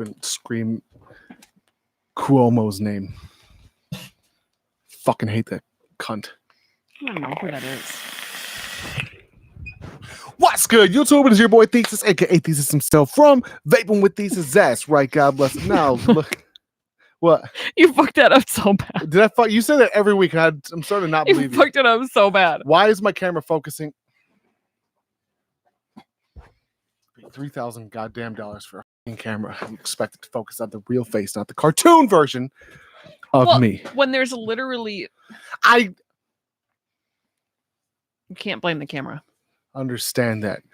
and scream Cuomo's name. Fucking hate that cunt. I don't know who that is. What's good, YouTube? It is your boy Thesis, aka Thesis himself, from Vaping with Thesis. That's right, God bless it. Now, look. What? You fucked that up so bad. Did I fuck? You say that every week, and I'm starting to not believe you. You fucked it up so bad. Why is my camera focusing? $3,000 goddamn dollars for a fucking camera. I'm expected to focus on the real face, not the cartoon version of me. When there's literally... You can't blame the camera. Understand that.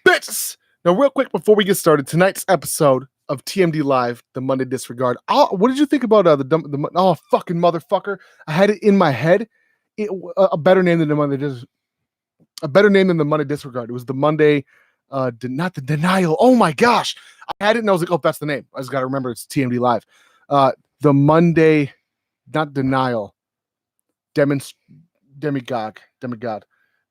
Bitches! Now, real quick, before we get started, tonight's episode of TMD Live, the Monday Disregard. What did you think about the fucking motherfucker? I had it in my head. A better name than the Monday Disregard. It was the Monday... not the denial. Oh my gosh. I had it and I was like, oh, that's the name. I just got to remember it's TMD Live. The Monday, not denial. Demigod.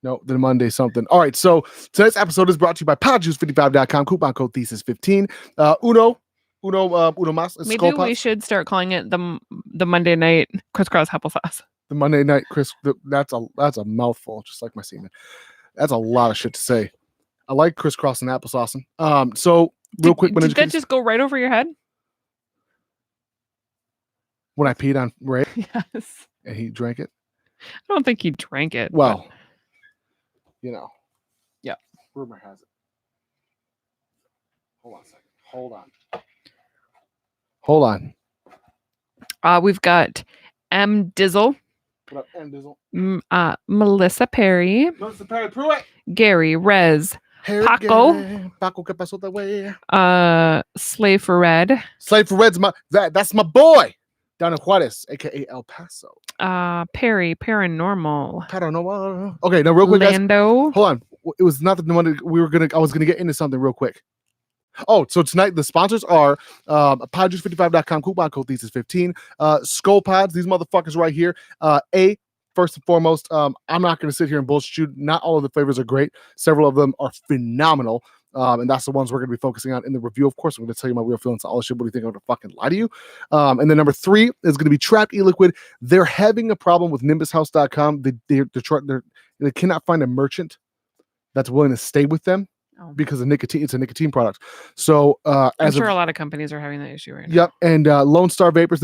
No, the Monday something. All right. So tonight's episode is brought to you by podjuice55.com. Coupon code Thesis15. Uno mas. Maybe we should start calling it the Monday night crisscross applesauce. The Monday night that's a mouthful, just like my semen. That's a lot of shit to say. I like crisscross and applesauce. So real quick, did that just go right over your head? When I peed on Ray? Yes. And he drank it? I don't think he drank it. Well, yeah. Rumor has it. Hold on a second. Hold on. We've got M. Dizzle. What up, M. Dizzle? Melissa Perry. Pruitt. Gary Rez. Paco. ¿Qué pasó that way? Slave for Red. Slave for Red's that's my boy down in Juarez, aka El Paso. Perry, Paranormal. Okay, now real quick, Lando. Guys. Hold on. It was not the one I was gonna get into something real quick. Oh, so tonight the sponsors are podjuice55.com, coupon code Thesis15. Skull Pods, these motherfuckers right here. First and foremost, I'm not going to sit here and bullshit you. Not all of the flavors are great. Several of them are phenomenal. And that's the ones we're going to be focusing on in the review. Of course, I'm going to tell you my real feelings on all this shit. What do you think? I'm going to fucking lie to you? And then number 3 is going to be Trapped E-Liquid. They're having a problem with NimbusHouse.com. They cannot find a merchant that's willing to stay with them. Because of nicotine, it's a nicotine product. So I'm sure a lot of companies are having that issue right now. Yep, and Lone Star Vapors,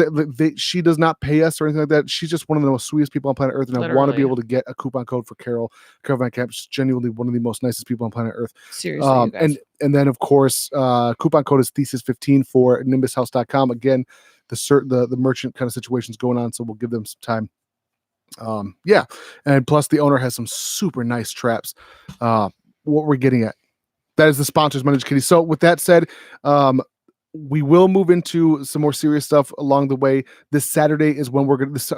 she does not pay us or anything like that. She's just one of the most sweetest people on planet Earth, and literally. I want to be able to get a coupon code for Carol Van Camp. She's genuinely one of the most nicest people on planet Earth. Seriously, you guys. And then of course, coupon code is Thesis15 for NimbusHouse.com. Again, the merchant kind of situation's going on, so we'll give them some time. Yeah, and plus the owner has some super nice traps. What we're getting at. That is the sponsors, my Ninja Kitty. So with that said, we will move into some more serious stuff along the way. This Saturday is when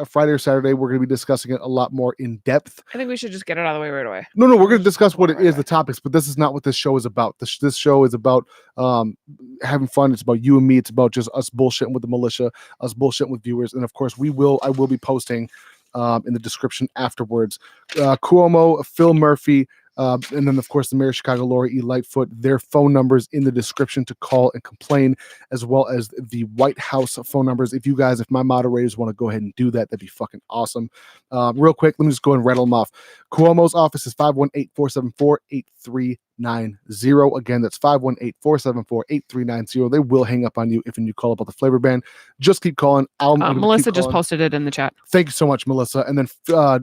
Friday or Saturday, we're going to be discussing it a lot more in depth. I think we should just get it out of the way right away. No, we're going to discuss what it is, the topics, but this is not what this show is about. This show is about having fun. It's about you and me. It's about just us bullshitting with the militia, us bullshitting with viewers. And of course, I will be posting in the description afterwards. Cuomo, Phil Murphy, and then, of course, the mayor of Chicago, Lori E. Lightfoot, their phone numbers in the description to call and complain, as well as the White House phone numbers. If my moderators want to go ahead and do that, that'd be fucking awesome. Real quick, let me just go and rattle them off. Cuomo's office is 518-474-8390. Again, that's 518-474-8390. They will hang up on you if you call about the flavor ban. Just keep calling. Melissa just posted it in the chat. Thank you so much, Melissa. And then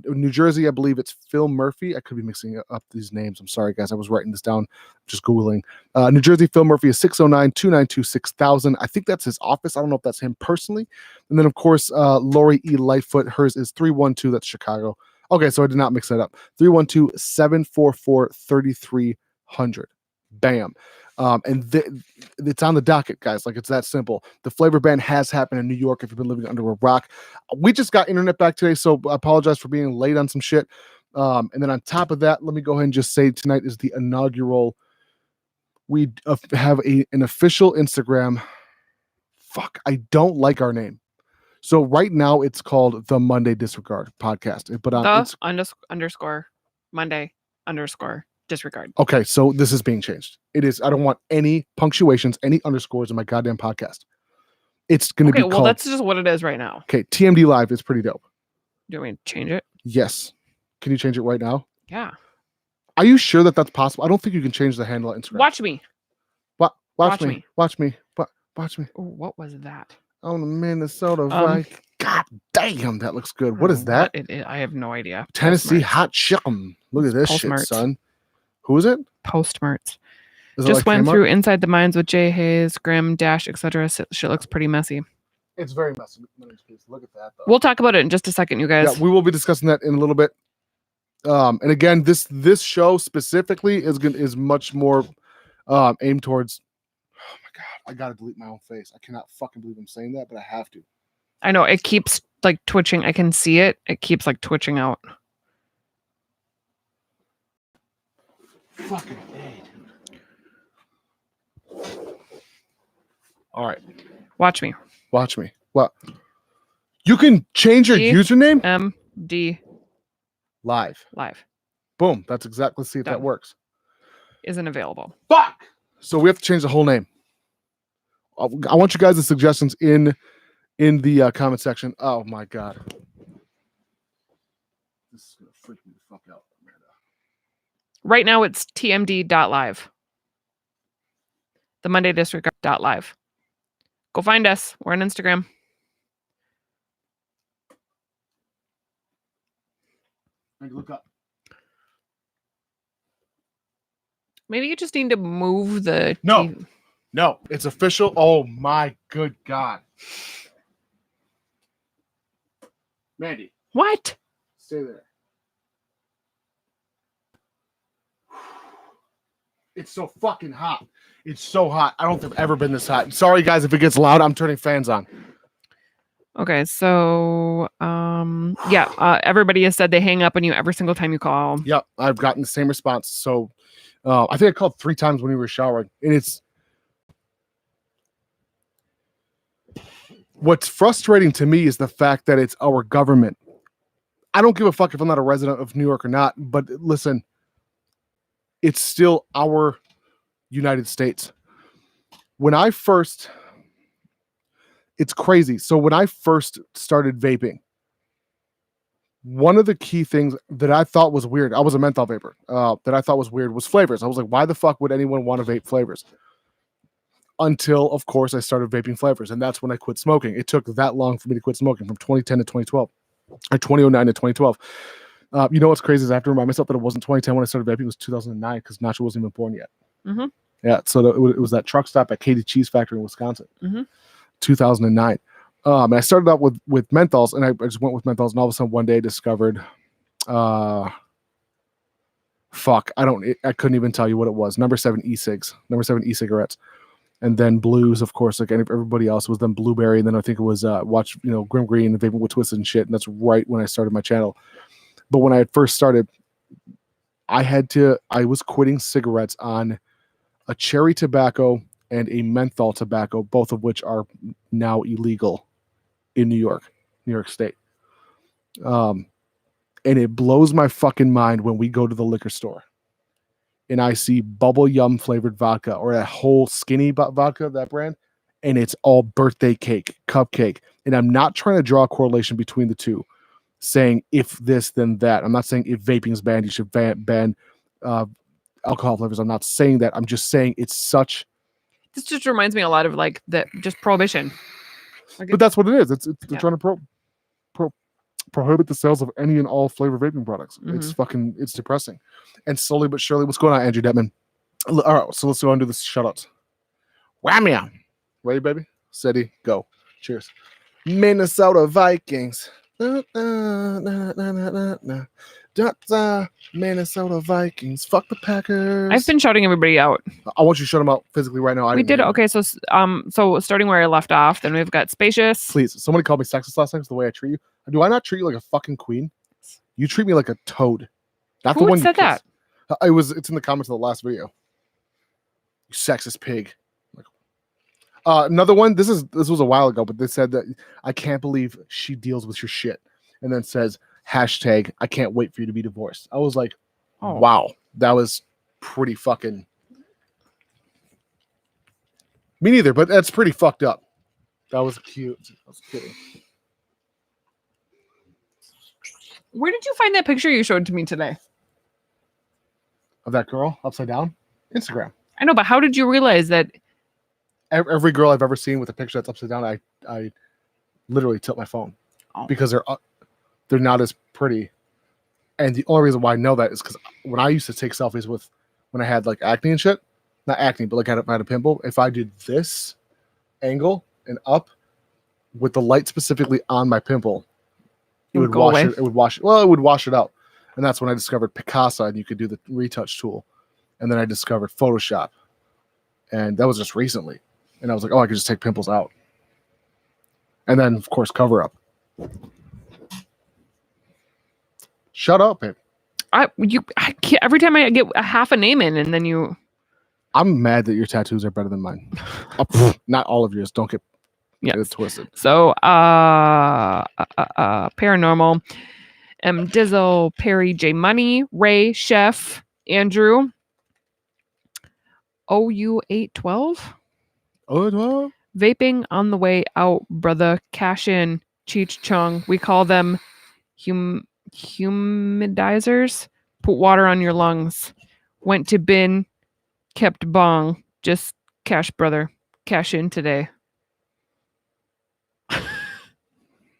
New Jersey, I believe it's Phil Murphy. I could be mixing up these names. I'm sorry, guys. I was writing this down, just Googling. New Jersey, Phil Murphy is 609-292-6000. I think that's his office. I don't know if that's him personally. And then, of course, Lori E. Lightfoot, hers is 312. That's Chicago. Okay, so I did not mix that up. 312-744-3300. Bam. And it's on the docket, guys. Like, it's that simple. The flavor ban has happened in New York if you've been living under a rock. We just got internet back today, so I apologize for being late on some shit. And then on top of that, let me go ahead and just say tonight is the inaugural. We have an official Instagram. Fuck, I don't like our name. So right now it's called the Monday Disregard podcast. But underscore Monday _ disregard. Okay, so this is being changed. It is. I don't want any punctuations, any underscores in my goddamn podcast. It's going to Okay, be well, called. that's just what it is right now. Okay, TMD Live is pretty dope. Do you want me to change it? Yes. Can you change it right now? Yeah. Are you sure that that's possible? I don't think you can change the handle on Instagram. Watch me. What? Watch Watch me. me. Watch me. Watch me. Ooh, what was that? On the Minnesota Vikings. God damn, that looks good. What is that? What it is. I have no idea. Tennessee Postmates. hot chicken. Look at this shit, Postmates. son. Who is it? Postmarts. Is it Just like went Kmart? through Inside the Minds with Jay Hayes, Graham Dash, etc. Shit looks pretty messy. It's very messy. Look at that, though. We'll talk about it in just a second, you guys. Yeah, we will be discussing that in a little bit. And again, this show specifically is much more aimed towards. Oh my god, I gotta delete my own face. I cannot fucking believe I'm saying that, but I have to. I know it keeps like twitching. I can see it. It keeps like twitching out. Fucking A, dude. All right. Watch me. Watch me. What? You can change your D- username MD live. Boom. That's exactly. Let's see if that Done. works. Isn't available. Fuck. So we have to change the whole name. I want you guys' suggestions in the comment section. Oh my god. This is gonna freak me the fuck out, Amanda. Right now it's tmd.live. The Monday Disregard.live. Go find us. We're on Instagram. Look up. Maybe you just need to move the No. No, it's official. Oh my good god. Mandy, What? stay there. It's so fucking hot. It's so hot. I don't think I've ever been this hot. Sorry guys if it gets loud. I'm turning fans on. Okay, so everybody has said they hang up on you every single time you call. Yep, I've gotten the same response. So I think I called 3 times when we were showering. And it's what's frustrating to me is the fact that it's our government. I don't give a fuck if I'm not a resident of New York or not, but listen, it's still our United States. It's crazy. So when I first started vaping, one of the key things that I thought was weird, I was a menthol vapor, that I thought was weird was flavors. I was like, why the fuck would anyone want to vape flavors? Until, of course, I started vaping flavors. And that's when I quit smoking. It took that long for me to quit smoking, from 2010 to 2012, or 2009 to 2012. You know what's crazy is I have to remind myself that it wasn't 2010 when I started vaping. It was 2009 because Nacho wasn't even born yet. Mm-hmm. Yeah, so it was that truck stop at Katie Cheese Factory in Wisconsin, 2009. And I started out with menthols, and I just went with menthols, and all of a sudden one day I discovered, I couldn't even tell you what it was. Number 7 e-cigarettes, and then blues, of course, like everybody else was then blueberry, and then I think it was Grim Green and VapingWithThesis and shit, and that's right when I started my channel. But when I had first started, I was quitting cigarettes on a cherry tobacco and a menthol tobacco, both of which are now illegal in New York State. And it blows my fucking mind when we go to the liquor store and I see bubble yum flavored vodka or a whole skinny vodka, that brand, and it's all birthday cake, cupcake. And I'm not trying to draw a correlation between the two, saying if this, then that. I'm not saying if vaping is banned, you should ban alcohol flavors. I'm not saying that. I'm just saying it's such. This just reminds me a lot of like just prohibition. But that's what it is. They're trying to prohibit the sales of any and all flavor vaping products. It's depressing. And slowly but surely, what's going on, Andrew Detman? All right, so let's go and do the shutouts. Whammy! Ready, baby? Steady, go. Cheers. Minnesota Vikings. Minnesota Vikings. Fuck the Packers. I've been shouting everybody out. I want you to shut them out physically right now. We did. Okay, so starting where I left off, then we've got Spacious. Please, somebody called me sexist last night. It's the way I treat you. Do I not treat you like a fucking queen? You treat me like a toad. Not Who the one said that? It's in the comments of the last video. You sexist pig. Another one. This was a while ago, but they said that I can't believe she deals with your shit, and then says hashtag I can't wait for you to be divorced. I was like, wow, that was pretty fucking. Me neither, but that's pretty fucked up. That was cute. I was kidding. Where did you find that picture you showed to me today? Of that girl upside down? Instagram. I know, but how did you realize that? Every girl I've ever seen with a picture that's upside down, I literally tilt my phone because they're not as pretty. And the only reason why I know that is because when I used to take selfies when I had like acne and shit, not acne, but like I had a pimple. If I did this angle and up with the light specifically on my pimple, it would wash it. It would wash it. Well, it would wash it out. And that's when I discovered Picasa, and you could do the retouch tool. And then I discovered Photoshop, and that was just recently. And I was like, oh, I could just take pimples out. And then, of course, cover up. Shut up, babe. I can't, every time I get a half a name in, and then you. I'm mad that your tattoos are better than mine. Not all of yours. Don't get it twisted. So, Paranormal, M. Dizzle, Perry, J. Money, Ray, Chef, Andrew, OU812. Oh, Vaping on the way out, brother. Cash in, Cheech Chung. We call them humidizers. Put water on your lungs. Went to bin, kept bong. Just cash, brother. Cash in today.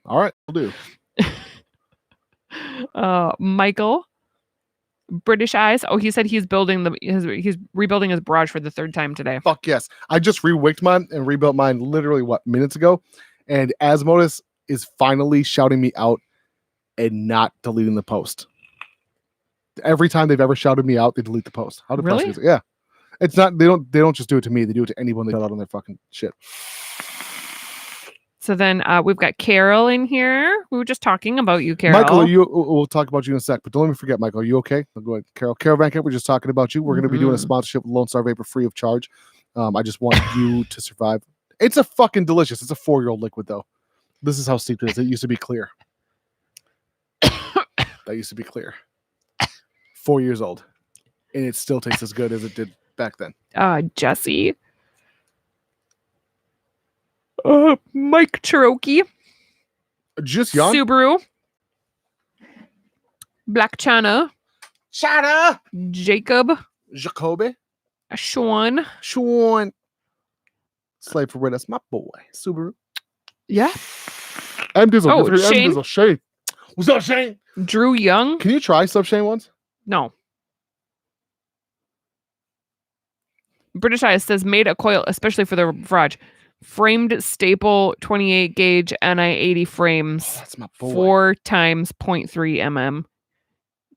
all right, we'll do. Michael, British Eyes. Oh, he said he's he's rebuilding his barrage for the third time today. Fuck yes. I just rewicked mine and rebuilt mine literally minutes ago. And Asmodus is finally shouting me out and not deleting the post. Every time they've ever shouted me out, they delete the post. How depressing is it? Yeah. It's not they don't just do it to me, they do it to anyone they shout out on their fucking shit. So then we've got Carol in here. We were just talking about you, Carol. Michael, we'll talk about you in a sec, but don't let me forget, Michael. Are you okay? I'll go ahead. Carol Van Camp, we're just talking about you. We're going to be doing a sponsorship with Lone Star Vapor free of charge. I just want you to survive. It's a fucking delicious. It's a 4-year-old liquid, though. This is how steep it is. It used to be clear. That used to be clear. 4 years old. And it still tastes as good as it did back then. Jesse. Mike Cherokee. Just young. Subaru. Black China. China. Jacob. Jacoby. Sean. Slave for Red. That's my boy. Subaru. Yeah. M Dizzle. Oh, Shane. M Dizzle. Shane. What's up, Shane? Drew Young. Can you try Sub Shane once? No. British Eyes says made a coil, especially for the garage. Framed staple 28 gauge NI80 frames. That's my boy. 4 times 0.3 mm.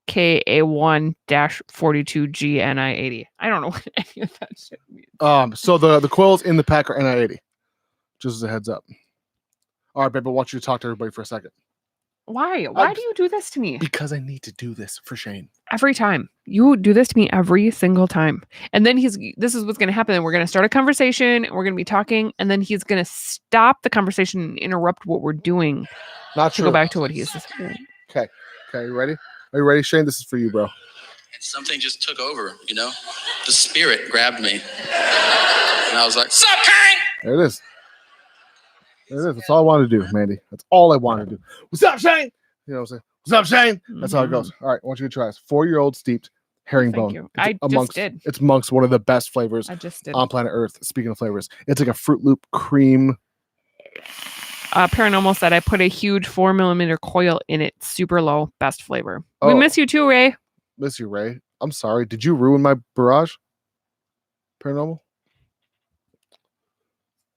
KA1-42G NI80. I don't know what any of that shit means. So the coils in the pack are NI80. Just as a heads up. All right, babe, I want you to talk to everybody for a second. Why? Why do you do this to me? Because I need to do this for Shane. Every time. You do this to me every single time. And then this is what's going to happen. And we're going to start a conversation and we're going to be talking. And then he's going to stop the conversation and interrupt what we're doing. Not true. To go back to what he's saying. Okay. You ready? Are you ready, Shane? This is for you, bro. And something just took over, you know? The spirit grabbed me. And I was like, "Sup, Kane?" There it is. That's all I wanted to do, Mandy. That's all I wanted to do. What's up, Shane? You know what I'm saying? What's up, Shane? That's how it goes. All right, I want you to try this. 4-year-old steeped herringbone. Thank you. Just did. It's amongst one of the best flavors on planet Earth. Speaking of flavors, it's like a Fruit Loop cream. Paranormal said I put a huge 4mm coil in it. Super low. Best flavor. We miss you too, Ray. Miss you, Ray. I'm sorry. Did you ruin my barrage? Paranormal?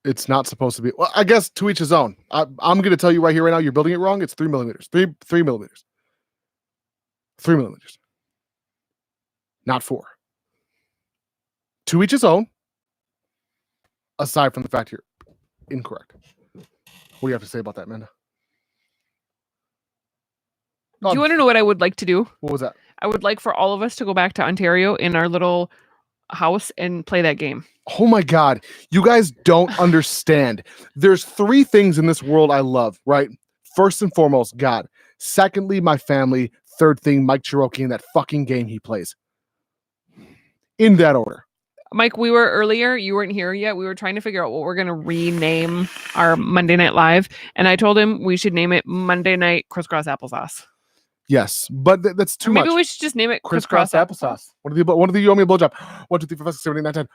It's not supposed to be. Well, I guess to each his own. I'm going to tell you right here, right now, you're building it wrong. It's 3 millimeters. 3 millimeters. 3 millimeters. Not 4. To each his own. Aside from the fact you're incorrect. What do you have to say about that, Amanda? Do you want to know what I would like to do? What was that? I would like for all of us to go back to Ontario in our little house and play that game. Oh my God. You guys don't understand. There's 3 things in this world I love, right? First and foremost, God. Secondly, my family. Third thing, Mike Cherokee and that fucking game he plays. in that order. Mike, we were earlier. You weren't here yet. We were trying to figure out what we're going to rename our Monday Night Live. And I told him we should name it Monday Night Crisscross Applesauce. Yes, but that's too much. Maybe we should just name it Crisscross applesauce. One of the you owe me a blowjob. 1, 2, 3, 4, 5, 6, 7, 8, 9, 10.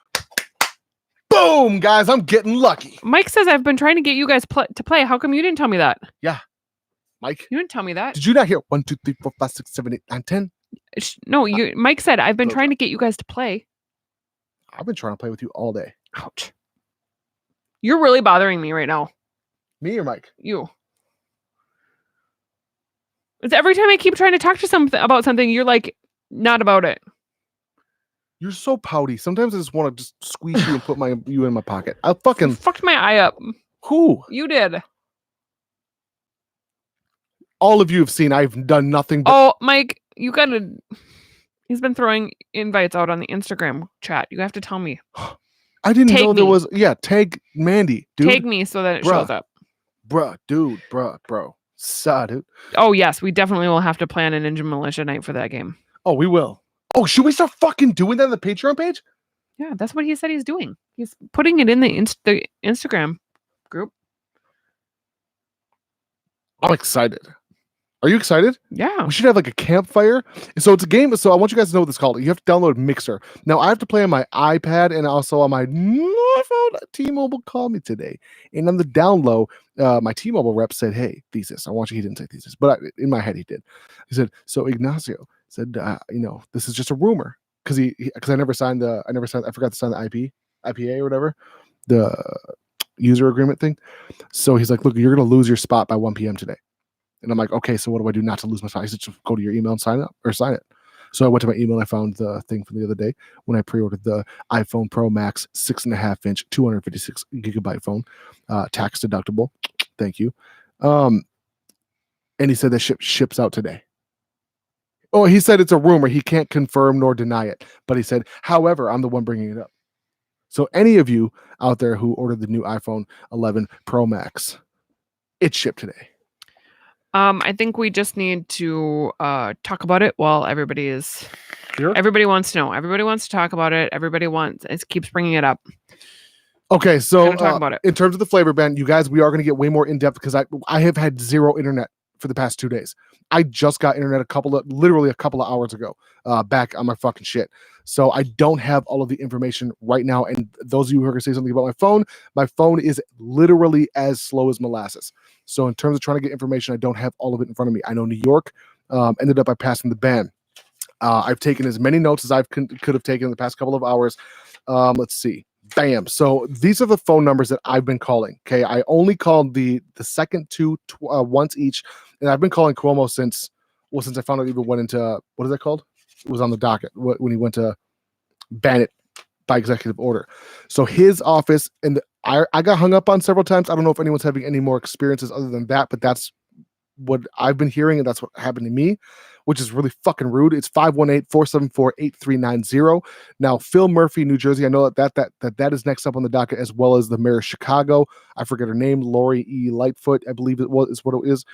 Boom, guys! I'm getting lucky. Mike says I've been trying to get you guys to play. How come you didn't tell me that? Yeah, Mike. You didn't tell me that. Did you not hear 1, 2, 3, 4, 5, 6, 7, 8, 9, 10? No, Mike said I've been trying to get you guys to play. I've been trying to play with you all day. Ouch. You're really bothering me right now. Me or Mike? You. It's every time I keep trying to talk to about something, you're like, not about it. You're so pouty. Sometimes I just want to just squeeze you and put you in my pocket. I fucking fucked my eye up. Who? You did. All of you have seen I've done nothing but... Oh, Mike, you gotta... He's been throwing invites out on the Instagram chat. You have to tell me. I didn't know there was... Yeah, tag Mandy, dude. Tag me so that it shows up. Bruh, dude, bro. Saw, dude. Oh, yes, we definitely will have to plan a Ninja Militia night for that game. Oh, we will. Oh, should we start fucking doing that on the Patreon page? Yeah, that's what he said he's doing. He's putting it in the Instagram group. I'm excited. Are you excited? Yeah. We should have like a campfire. So it's a game. So I want you guys to know what it's called. You have to download Mixer. Now I have to play on my iPad and also on my phone. T-Mobile called me today. And on the down low, my T-Mobile rep said, "Hey, Thesis." I want you. He didn't say Thesis, but in my head he did. He said, "So Ignacio said, this is just a rumor." Because I never signed I forgot to sign the IPA or whatever, the user agreement thing. So he's like, "Look, you're going to lose your spot by 1 p.m. today." And I'm like, "Okay, so what do I do not to lose my spot?" He said, "Just go to your email and sign it." So I went to my email and I found the thing from the other day when I pre-ordered the iPhone Pro Max 6.5-inch 256 gigabyte phone, tax deductible. Thank you. And he said that ships out today. Oh, he said it's a rumor. He can't confirm nor deny it. But he said, however, I'm the one bringing it up. So any of you out there who ordered the new iPhone 11 Pro Max, it shipped today. I think we just need to talk about it while everybody is... Sure. Everybody wants to know. Everybody wants to talk about it. It keeps bringing it up. Okay, so talk about it. In terms of the flavor ban, you guys, we are going to get way more in-depth because I have had zero internet for the past 2 days. I just got internet literally a couple of hours ago, back on my fucking shit. So I don't have all of the information right now. And those of you who are going to say something about my phone is literally as slow as molasses. So in terms of trying to get information, I don't have all of it in front of me. I know New York ended up by passing the ban. I've taken as many notes as I could have taken in the past couple of hours. Let's see. Bam. So these are the phone numbers that I've been calling. Okay. I only called the second two once each. And I've been calling Cuomo since I found out he even went into, what is that called? It was on the docket when he went to ban it by executive order. So his office, and I got hung up on several times. I don't know if anyone's having any more experiences other than that, but that's what I've been hearing, and that's what happened to me, which is really fucking rude. It's 518-474-8390. Now, Phil Murphy, New Jersey, I know that is next up on the docket, as well as the mayor of Chicago. I forget her name, Lori E. Lightfoot, I believe is what it is.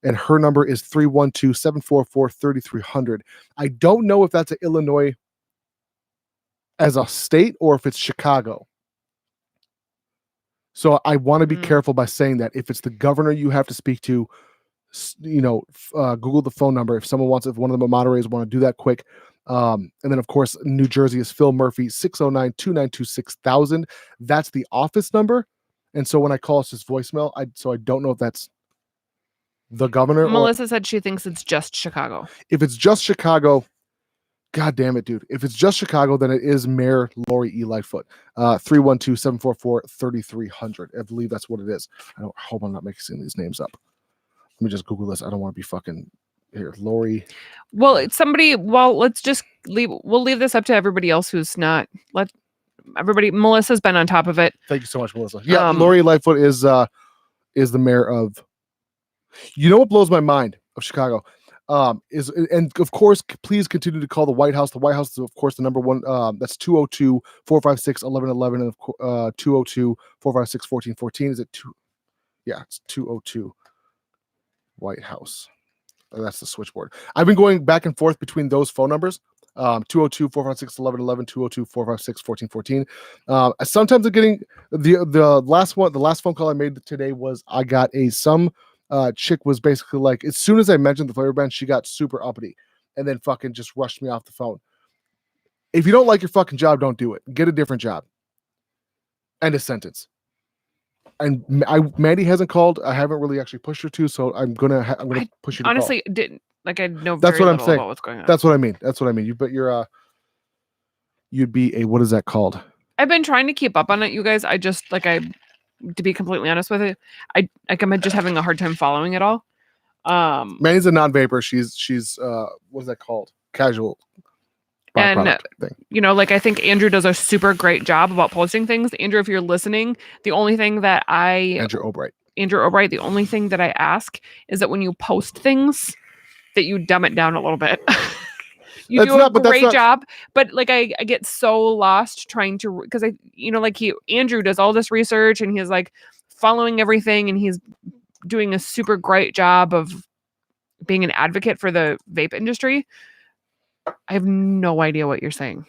And her number is 312-744-3300. I don't know if that's an Illinois as a state or if it's Chicago. So I want to be careful by saying that. If it's the governor you have to speak to, Google the phone number. If one of the moderators want to do that quick. And then, of course, New Jersey is Phil Murphy, 609-292-6000. That's the office number. And so when I call, it's his voicemail. I don't know if that's the governor. Melissa said she thinks it's just Chicago. If it's just Chicago, God damn it, dude. If it's just Chicago, then it is Mayor Lori E. Lightfoot. 312-744-3300. I believe that's what it is. I hope I'm not mixing these names up. Let me just Google this. I don't want to be fucking here. Lori. Well, let's just leave. We'll leave this up to everybody else who's not. Melissa's been on top of it. Thank you so much, Melissa. Yeah, Lori Lightfoot is the mayor of. You know what blows my mind of Chicago? And of course, please continue to call the White House. The White House is, of course, the number one. That's 202-456-1111 and 202-456-1414. Is it two? Yeah, it's 202 White House. That's the switchboard. I've been going back and forth between those phone numbers. 202-456-1111, 202-456-1414. Sometimes I'm getting the last phone call I made today was I got some chick was basically like, as soon as I mentioned the flavor ban, she got super uppity and then fucking just rushed me off the phone. If you don't like your fucking job, don't do it. Get a different job. End of sentence. And Mandy hasn't called. I haven't really actually pushed her to, so I'm gonna push you to honestly call. didn't like I know That's very what I'm little saying. about what's going on. That's what I mean. You'd be a, what is that called? I've been trying to keep up on it, you guys. I just to be completely honest with you, I'm just having a hard time following it all. Manny's a non-vapor. She's what is that called? Casual byproduct thing. You know, like I think Andrew does a super great job about posting things. Andrew, if you're listening, the only thing that Andrew Albright, the only thing that I ask is that when you post things, that you dumb it down a little bit. You do a great job, but like I get so lost trying to, because Andrew does all this research and he's like following everything and he's doing a super great job of being an advocate for the vape industry. I have no idea what you're saying.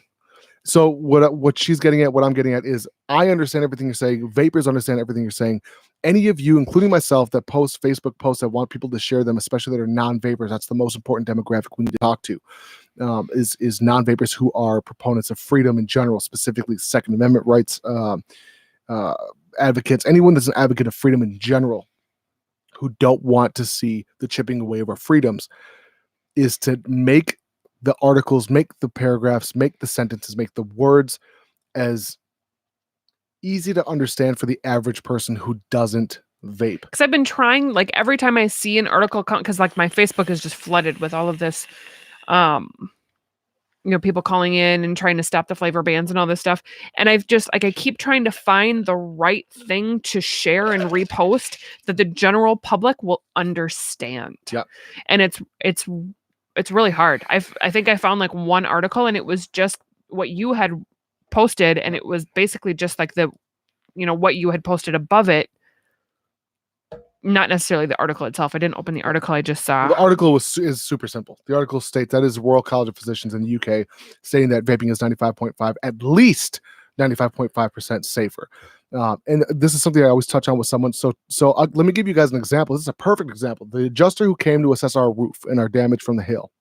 So what she's getting at, what I'm getting at is I understand everything you're saying. Vapors understand everything you're saying. Any of you, including myself, that post Facebook posts that want people to share them, especially that are non-vapors, that's the most important demographic we need to talk to. Is non-vapors who are proponents of freedom in general, specifically Second Amendment rights advocates, anyone that's an advocate of freedom in general, who don't want to see the chipping away of our freedoms, is to make the articles, make the paragraphs, make the sentences, make the words as easy to understand for the average person who doesn't vape. Because I've been trying, like every time I see an article, because like my Facebook is just flooded with all of this, people calling in and trying to stop the flavor bans and all this stuff. And I've just I keep trying to find the right thing to share and repost that the general public will understand. Yeah. And it's really hard. I think I found like one article and it was just what you had posted and it was basically just like what you had posted above it. Not necessarily the article itself. I didn't open the article. I just saw. The article is super simple. The article states that is Royal College of Physicians in the UK stating that vaping is 95.5, at least 95.5% safer. And this is something I always touch on with someone. So let me give you guys an example. This is a perfect example. The adjuster who came to assess our roof and our damage from the hail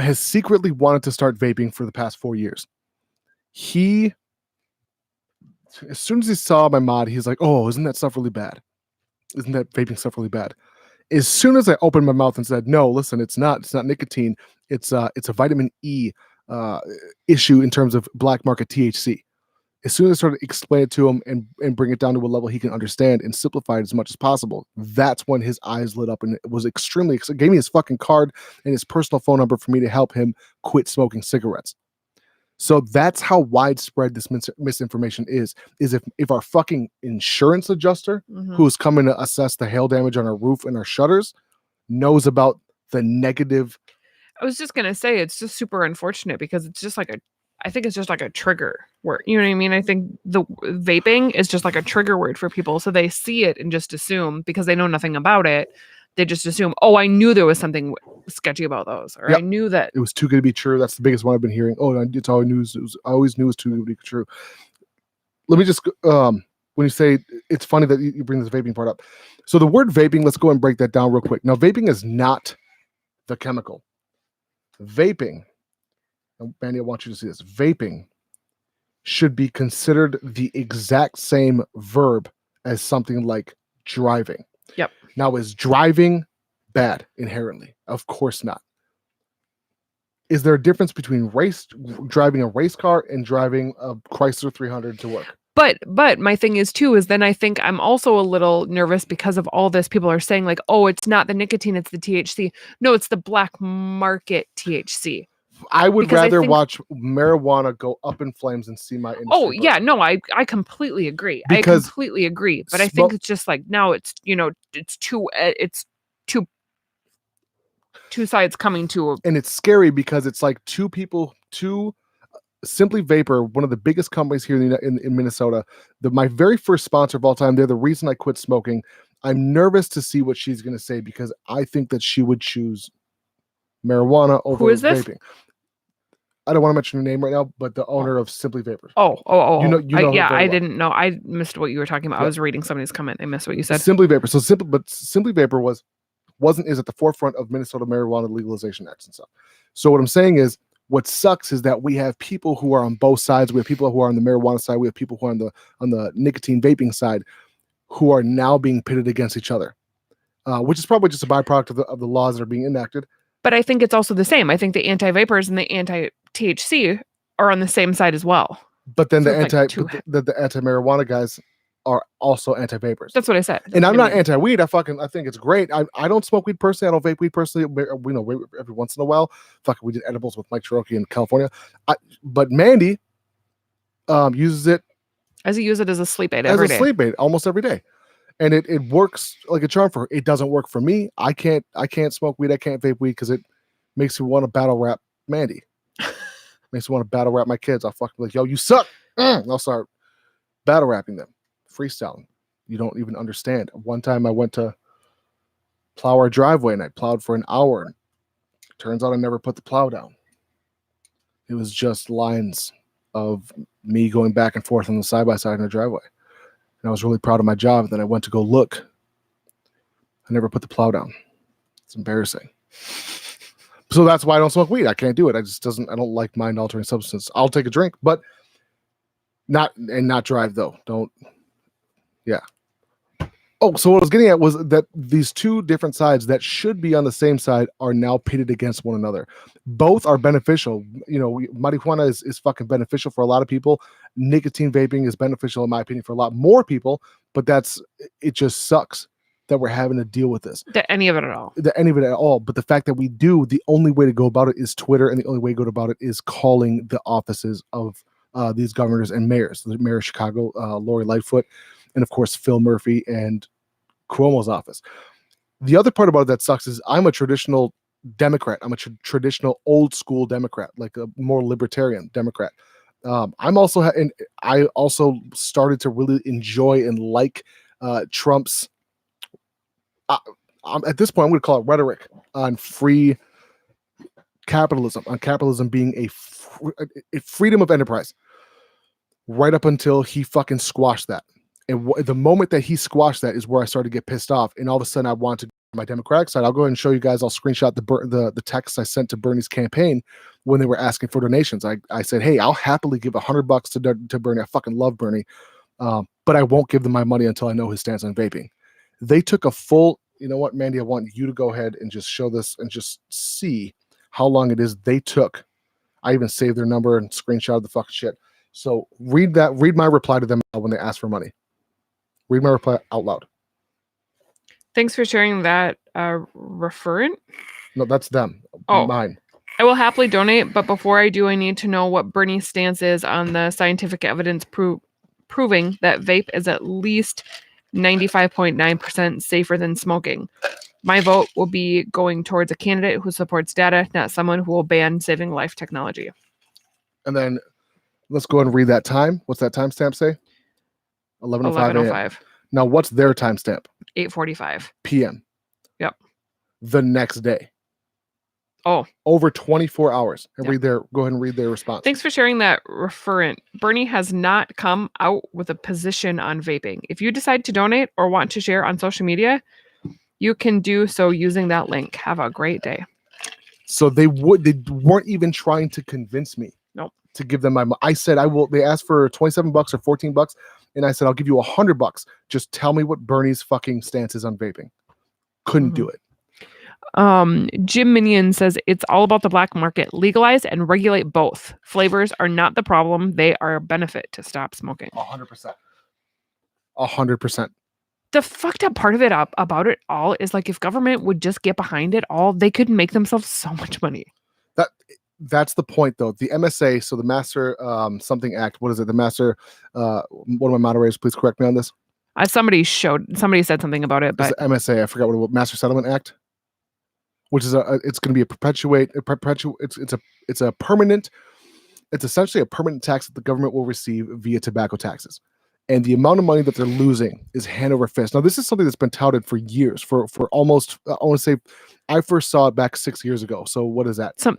has secretly wanted to start vaping for the past 4 years. As soon as he saw my mod, he's like, "Oh, isn't that stuff really bad? Isn't that vaping stuff really bad?" As soon as I opened my mouth and said, "No, listen, it's not nicotine. It's a vitamin E issue in terms of black market THC." As soon as I started to explain it to him and bring it down to a level he can understand and simplify it as much as possible, that's when his eyes lit up and it was extremely. Gave me his fucking card and his personal phone number for me to help him quit smoking cigarettes. So that's how widespread this misinformation is if our fucking insurance adjuster who's coming to assess the hail damage on our roof and our shutters knows about the negative. I was just going to say, it's just super unfortunate because it's just like I think it's just like a trigger word. You know what I mean? I think the vaping is just like a trigger word for people. So they see it and just assume, because they know nothing about it, they just assume, oh, I knew there was something sketchy about those, or I knew that it was too good to be true. That's the biggest one I've been hearing. Oh, it's all news. I always knew it was too good to be true. Let me just, when you say, it's funny that you bring this vaping part up. So the word vaping, let's go and break that down real quick. Now, vaping is not the chemical. Vaping, Manny, I want you to see this. Vaping should be considered the exact same verb as something like driving. Yep. Now, is driving bad inherently? Of course not. Is there a difference between driving a race car and driving a Chrysler 300 to work? But my thing is too, is then I think I'm also a little nervous because of all this. People are saying like, oh, it's not the nicotine, it's the THC. No, it's the black market THC. I would rather watch marijuana go up in flames and see my industry. Oh, yeah, no, I completely agree. I completely agree. But I think it's just like now it's two sides coming to and it's scary because it's like two Simply Vapor, one of the biggest companies here in Minnesota, my very first sponsor of all time. They're the reason I quit smoking. I'm nervous to see what she's going to say because I think that she would choose marijuana over vaping. I don't want to mention your name right now, but the owner of Simply Vapors. Oh. You know her yeah, very I well. didn't know. I missed what you were talking about. Yep. I was reading somebody's comment. I missed what you said. Simply Vapor. So Simply Vapor is at the forefront of Minnesota marijuana legalization acts and stuff. So what I'm saying is, what sucks is that we have people who are on both sides. We have people who are on the marijuana side. We have people who are on the nicotine vaping side, who are now being pitted against each other, which is probably just a byproduct of the laws that are being enacted. But I think it's also the same. I think the anti-vapors and the anti-THC are on the same side as well. But then So the it's like the anti-marijuana guys are also anti-vapors. That's what I said. And I'm not anti-weed. I think it's great. I don't smoke weed personally. I don't vape weed personally. We know every once in a while. We did edibles with Mike Cherokee in California. But Mandy uses it as a sleep aid every day. Sleep aid almost every day. And it works like a charm for her. It doesn't work for me. I can't smoke weed. I can't vape weed because it makes me want to battle rap Mandy. Makes me want to battle rap my kids. I'll fucking be like, yo, you suck. I'll start battle rapping them, freestyling. You don't even understand. One time I went to plow our driveway and I plowed for an hour. And turns out I never put the plow down. It was just lines of me going back and forth on the side-by-side in the driveway. And I was really proud of my job. And then I went to go look. I never put the plow down. It's embarrassing. So that's why I don't smoke weed. I can't do it. I don't like mind-altering substance. I'll take a drink, but not drive though. Yeah. Oh, so what I was getting at was that these two different sides that should be on the same side are now pitted against one another. Both are beneficial. Marijuana is fucking beneficial for a lot of people. Nicotine vaping is beneficial, in my opinion, for a lot more people, but it just sucks that we're having to deal with this. Any of it at all. But the fact that we do, the only way to go about it is Twitter, and the only way to go about it is calling the offices of these governors and mayors. The mayor of Chicago, Lori Lightfoot, and of course Phil Murphy and Cuomo's office. The other part about it that sucks is I'm a traditional Democrat. I'm a traditional old school Democrat, like a more libertarian Democrat. I also started to really enjoy and like Trump's. At this point, I'm going to call it rhetoric on free capitalism, on capitalism being a freedom of enterprise. Right up until he fucking squashed that. And the moment that he squashed that is where I started to get pissed off. And all of a sudden I want to go to my Democratic side. I'll go ahead and show you guys. I'll screenshot the text I sent to Bernie's campaign when they were asking for donations. I said, hey, I'll happily give $100 to Bernie. I fucking love Bernie. But I won't give them my money until I know his stance on vaping. They took a full, you know what, Mandy, I want you to go ahead and just show this and just see how long it is they took. I even saved their number and screenshot the fucking shit. So read my reply to them when they ask for money. Read my reply out loud. Thanks for sharing that, referent. No, that's them. Oh, mine. I will happily donate, but before I do, I need to know what Bernie's stance is on the scientific evidence proving that vape is at least 95.9% safer than smoking. My vote will be going towards a candidate who supports data, not someone who will ban saving life technology. And then let's go ahead and read that time. What's that timestamp say? 11:05. Now, what's their timestamp? 8:45 p.m. Yep. The next day. Oh, over 24 hours. And yep. Go ahead and read their response. Thanks for sharing that, referent. Bernie has not come out with a position on vaping. If you decide to donate or want to share on social media, you can do so using that link. Have a great day. So they weren't even trying to convince me. Nope. To give them my money. I said I will. They asked for $27 or $14, and I said I'll give you $100. Just tell me what Bernie's fucking stance is on vaping. Couldn't do it. Jim Minion says it's all about the black market. Legalize and regulate both. Flavors are not the problem; they are a benefit to stop smoking. 100%. 100%. The fucked up part of it about it all is like if government would just get behind it all, they could make themselves so much money. That's the point, though. The MSA, so the Master something Act. What is it? The Master. One of my moderators, please correct me on this. Somebody said something about it, but MSA. I forgot what Master Settlement Act. Which is it's going to be it's a permanent. It's essentially a permanent tax that the government will receive via tobacco taxes. And the amount of money that they're losing is hand over fist. Now, this is something that's been touted for years, for almost, I want to say, I first saw it back 6 years ago. So what is that? Some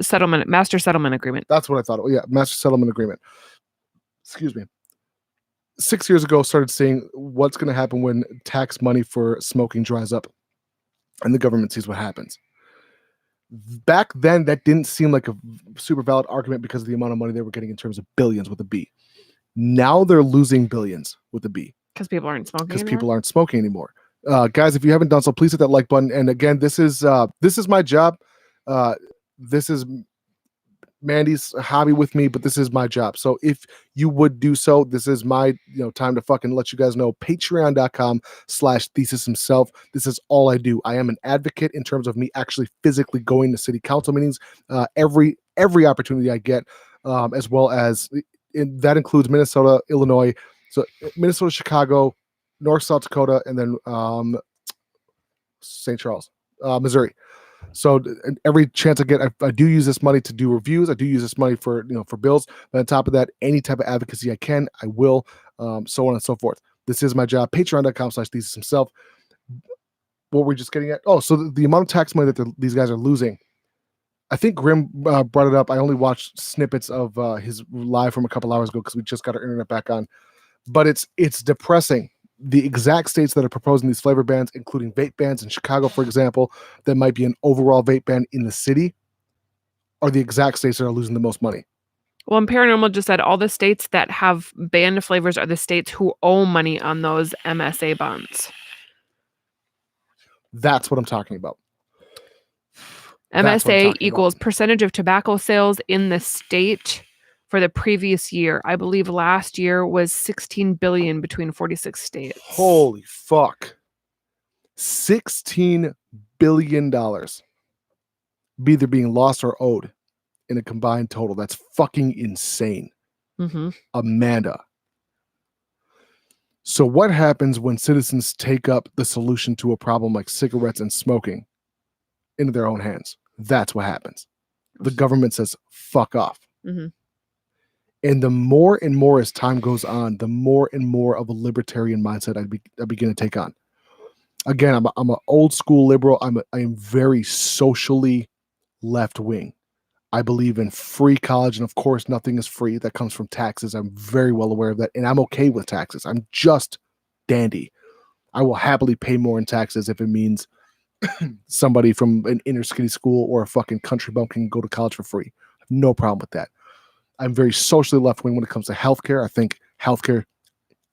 master settlement agreement. That's what I thought. Oh, yeah, master settlement agreement. Excuse me. 6 years ago, started seeing what's going to happen when tax money for smoking dries up and the government sees what happens. Back then, that didn't seem like a super valid argument because of the amount of money they were getting in terms of billions with a B. Now they're losing billions with a B. Because people aren't smoking Because people aren't smoking anymore. Guys, if you haven't done so, please hit that like button. And again, this is my job. This is Mandy's hobby with me, but this is my job. So if you would do so, this is my time to fucking let you guys know. Patreon.com/ThesisHimself. This is all I do. I am an advocate in terms of me actually physically going to city council meetings every opportunity I get, as well as that includes Minnesota, Illinois, so Minnesota, Chicago, North South Dakota, and then St. Charles, Missouri. So every chance I get, I do use this money to do reviews. I do use this money for for bills. But on top of that, any type of advocacy I can, I will, so on and so forth. This is my job. Patreon.com/ThesisHimself. What we're just getting at? Oh, so the amount of tax money that these guys are losing. I think Grim brought it up. I only watched snippets of his live from a couple hours ago because we just got our internet back on. But it's depressing. The exact states that are proposing these flavor bans, including vape bans in Chicago, for example, that might be an overall vape ban in the city, are the exact states that are losing the most money. Well, and Paranormal just said all the states that have banned flavors are the states who owe money on those MSA bonds. That's what I'm talking about. MSA equals percentage of tobacco sales in the state for the previous year. I believe last year was $16 billion between 46 states. Holy fuck. $16 billion either being lost or owed in a combined total. That's fucking insane. Mm-hmm. Amanda. So what happens when citizens take up the solution to a problem like cigarettes and smoking into their own hands? That's what happens. The government says, fuck off. Mm-hmm. And the more and more as time goes on, the more and more of a libertarian mindset I begin to take on. Again, I'm an old school liberal. I am very socially left wing. I believe in free college, and of course, nothing is free. That comes from taxes. I'm very well aware of that, and I'm okay with taxes. I'm just dandy. I will happily pay more in taxes if it means somebody from an inner city school or a fucking country bumpkin can go to college for free. I have no problem with that. I'm very socially left wing when it comes to healthcare. I think healthcare,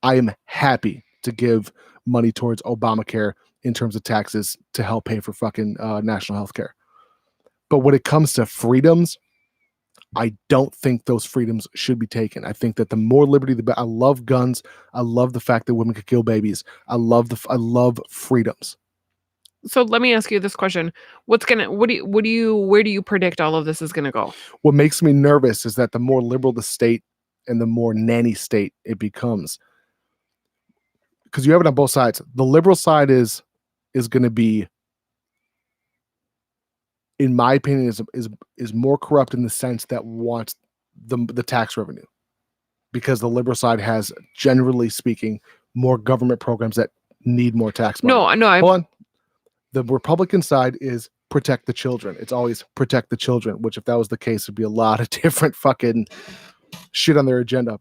I am happy to give money towards Obamacare in terms of taxes to help pay for fucking national healthcare. But when it comes to freedoms, I don't think those freedoms should be taken. I think that the more liberty, the better. I love guns. I love the fact that women could kill babies. I love freedoms. So let me ask you this question. Where do you predict all of this is going to go? What makes me nervous is that the more liberal the state and the more nanny state it becomes. Because you have it on both sides. The liberal side is going to be, in my opinion, is more corrupt in the sense that wants the tax revenue. Because the liberal side has, generally speaking, more government programs that need more tax money. No, Hold on. The Republican side is protect the children. It's always protect the children, which if that was the case, would be a lot of different fucking shit on their agenda.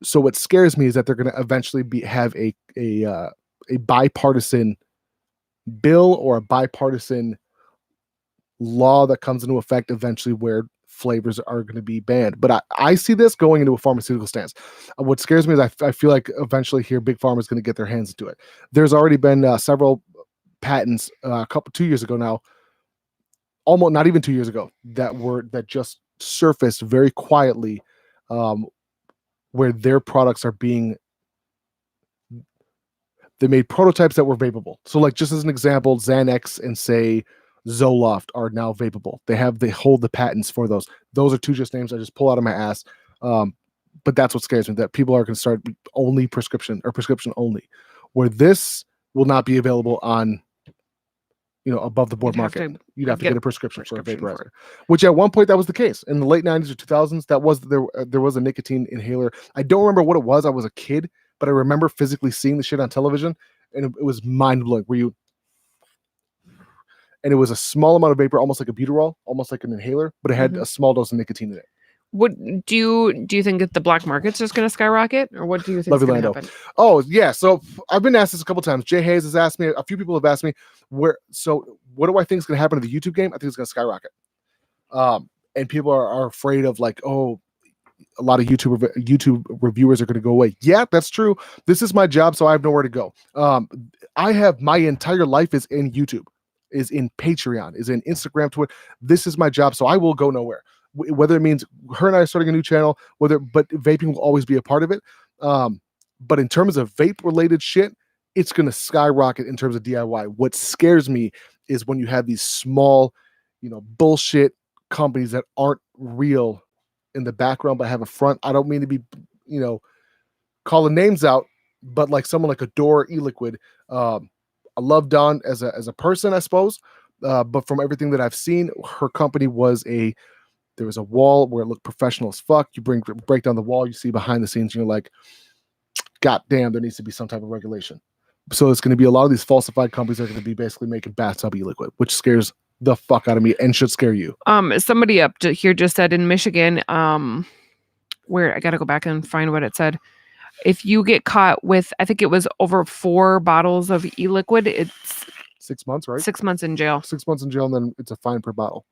So what scares me is that they're going to eventually have a bipartisan bill or a bipartisan law that comes into effect eventually where flavors are going to be banned. But I see this going into a pharmaceutical stance. What scares me is I feel like eventually here Big Pharma is going to get their hands into it. There's already been several patents 2 years ago now, almost not even 2 years ago, that just surfaced very quietly, where their products are being, they made prototypes that were vapable. So like just as an example, Xanax and say Zoloft are now vapable. They hold the patents for those. Those are two just names I just pull out of my ass. But that's what scares me, that people are going to start only prescription or prescription only, where this will not be available on above the board market. You'd have to get a prescription for a vaporizer, which at one point that was the case in the late 90s or 2000s. That was there was a nicotine inhaler. I don't remember what it was. I was a kid, but I remember physically seeing the shit on television, and it was mind blowing. And it was a small amount of vapor, almost like a butyrol, almost like an inhaler, but it had a small dose of nicotine in it. What do you think that the black market's just going to skyrocket, or what do you think is going to happen? Oh yeah, so I've been asked this a couple times. Jay Hayes has asked me. A few people have asked me what do I think is going to happen to the YouTube game? I think it's going to skyrocket. And people are afraid of like, oh, a lot of YouTube reviewers are going to go away. Yeah, that's true. This is my job, so I have nowhere to go. I have my entire life is in YouTube, is in Patreon, is in Instagram, Twitter. This is my job, so I will go nowhere. Whether it means her and I are starting a new channel, but vaping will always be a part of it. But in terms of vape related shit, it's going to skyrocket in terms of DIY. What scares me is when you have these small, bullshit companies that aren't real in the background but have a front. I don't mean to be, calling names out, but like someone like Adore E-Liquid. I love Dawn as a person, I suppose. But from everything that I've seen, her company there was a wall where it looked professional as fuck. You break down the wall, you see behind the scenes, and you're like, God damn, there needs to be some type of regulation. So it's going to be a lot of these falsified companies that are going to be basically making bathtub e-liquid, which scares the fuck out of me and should scare you. Somebody up here just said in Michigan, where I got to go back and find what it said. If you get caught with, I think it was over 4 bottles of e-liquid, it's 6 months, right? 6 months in jail. 6 months in jail, and then it's a fine per bottle.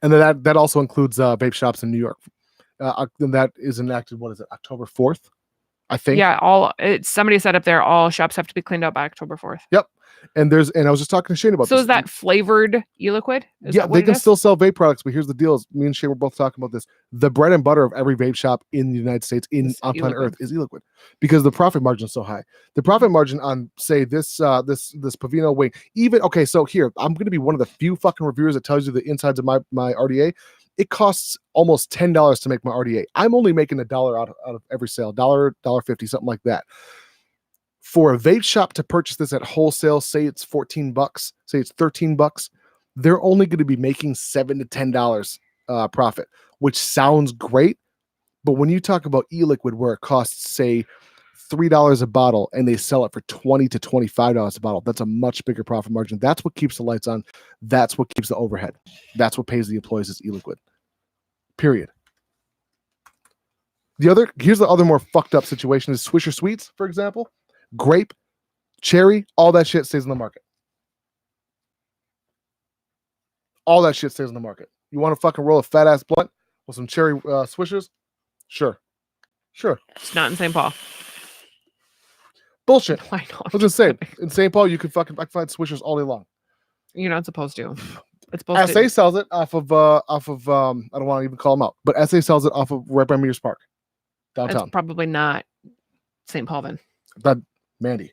And then that also includes vape shops in New York. And that is enacted, what is it, October 4th, I think? Yeah, somebody said up there, all shops have to be cleaned up by October 4th. Yep. And I was just talking to Shane about this. So is that flavored e-liquid? Yeah, they can still sell vape products, but here's the deal. Me and Shane were both talking about this. The bread and butter of every vape shop in the United States on planet Earth is e-liquid because the profit margin is so high. The profit margin on, say, this Pavino wing, so here, I'm going to be one of the few fucking reviewers that tells you the insides of my RDA. It costs almost $10 to make my RDA. I'm only making $1 out of every sale, $1.50, something like that. For a vape shop to purchase this at wholesale, say it's $14, say it's $13, they're only going to be making $7 to $10 profit, which sounds great. But when you talk about e-liquid where it costs, say, $3 a bottle and they sell it for $20 to $25 a bottle, that's a much bigger profit margin. That's what keeps the lights on. That's what keeps the overhead. That's what pays the employees is e-liquid. Period. Here's the other more fucked up situation is Swisher Sweets, for example. Grape, cherry, all that shit stays in the market. All that shit stays in the market. You want to fucking roll a fat ass blunt with some cherry swishers? Sure. It's not in St. Paul. Bullshit. I know. I was just saying, in St. Paul, you could I can find swishers all day long. You're not supposed to. It's supposed SA sells it off of I don't want to even call them out, but SA sells it off of right by Mears Park, downtown. It's probably not St. Paul then. But Mandy,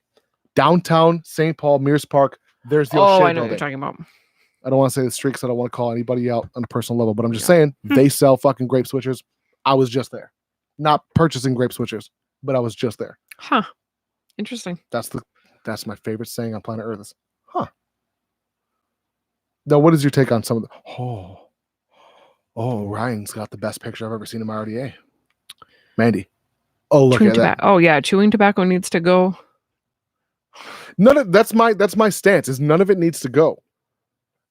downtown St. Paul, Mears Park. There's the I know what you're talking about. I don't want to say the street because I don't want to call anybody out on a personal level, but I'm just saying they sell fucking grape switchers. I was just there, not purchasing grape switchers, but I was just there. Huh? Interesting. That's my favorite saying on planet Earth is, huh? Now, what is your take on some of the? Oh, Ryan's got the best picture I've ever seen in my RDA. Mandy. Oh, look at that. Oh yeah, chewing tobacco needs to go. That's my stance. Is none of it needs to go.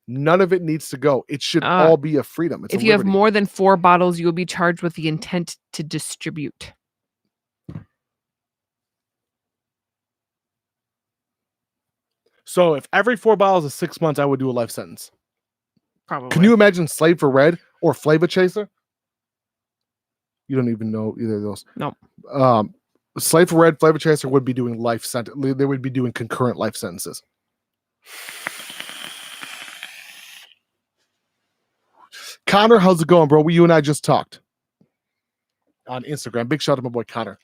None of it needs to go. It should all be a freedom. It's if you have more than 4 bottles, you will be charged with the intent to distribute. So if every 4 bottles is 6 months, I would do a life sentence. Probably. Can you imagine Slave for Red or Flavor Chaser? You don't even know either of those. No. Slave for Red, Flavor Chaser would be doing life sentence. They would be doing concurrent life sentences. Connor, how's it going, bro? You and I just talked on Instagram. Big shout out to my boy Connor.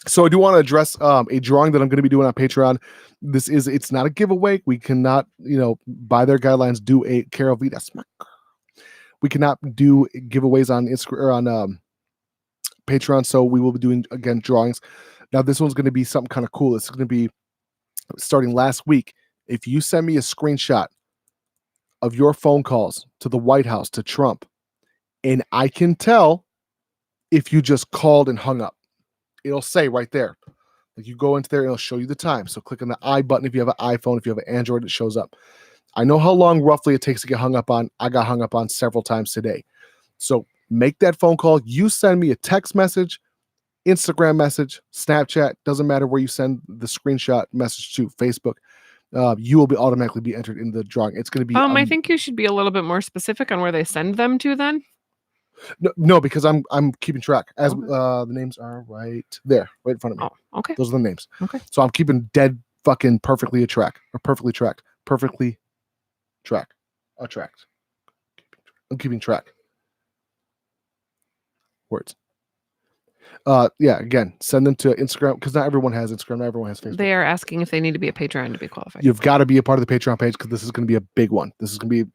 So I do want to address a drawing that I'm going to be doing on Patreon. It's not a giveaway. We cannot, by their guidelines, do a Carol V. That's my girl. We cannot do giveaways on Instagram or on Patreon. So we will be doing, again, drawings. Now, this one's going to be something kind of cool. It's going to be starting last week. If you send me a screenshot of your phone calls to the White House, to Trump, and I can tell if you just called and hung up. It'll say right there. Like you go into there, it'll show you the time. So click on the I button if you have an iPhone. If you have an Android, it shows up. I know how long roughly it takes to get hung up on. I got hung up on several times today. So make that phone call. You send me a text message, Instagram message, Snapchat. Doesn't matter where you send the screenshot message to, Facebook. You will be automatically be entered in the drawing. It's going to be. I think you should be a little bit more specific on where they send them to then. No, because I'm keeping track as the names are right there, right in front of me. Oh, okay. Those are the names. Okay. So I'm keeping dead fucking perfectly tracked. I'm keeping track. Words. Yeah, again, send them to Instagram because not everyone has Instagram, not everyone has Facebook. They are asking if they need to be a Patreon to be qualified. You've got to be a part of the Patreon page because this is going to be a big one. This is going to be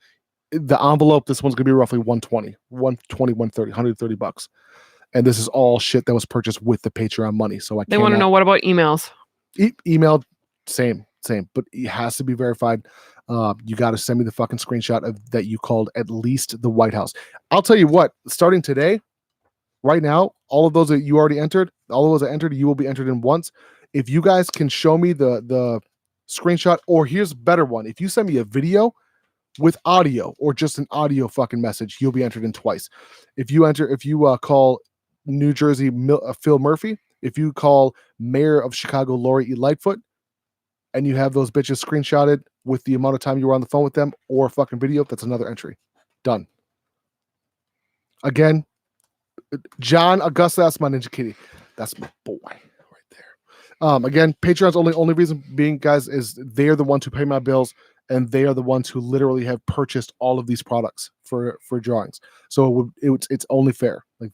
the envelope. This one's going to be roughly 130 $130. And this is all shit that was purchased with the Patreon money. So they want to know, what about emails? Email, same, but it has to be verified. You got to send me the fucking screenshot of that you called at least the White House. I'll tell you what, starting today, right now, all of those that you already entered, all of those that entered, you will be entered in once. If you guys can show me the screenshot, or here's a better one, if you send me a video with audio or just an audio fucking message, you'll be entered in twice. If you call New Jersey Phil Murphy, if you call Mayor of Chicago Lori E. Lightfoot, and you have those bitches screenshotted with the amount of time you were on the phone with them or a fucking video, that's another entry. Done. Again, John Augusta, that's my Ninja Kitty. That's my boy right there. Again, Patreon's only reason being, guys, is they're the ones who pay my bills, and they are the ones who literally have purchased all of these products for drawings. So it's only fair. Like,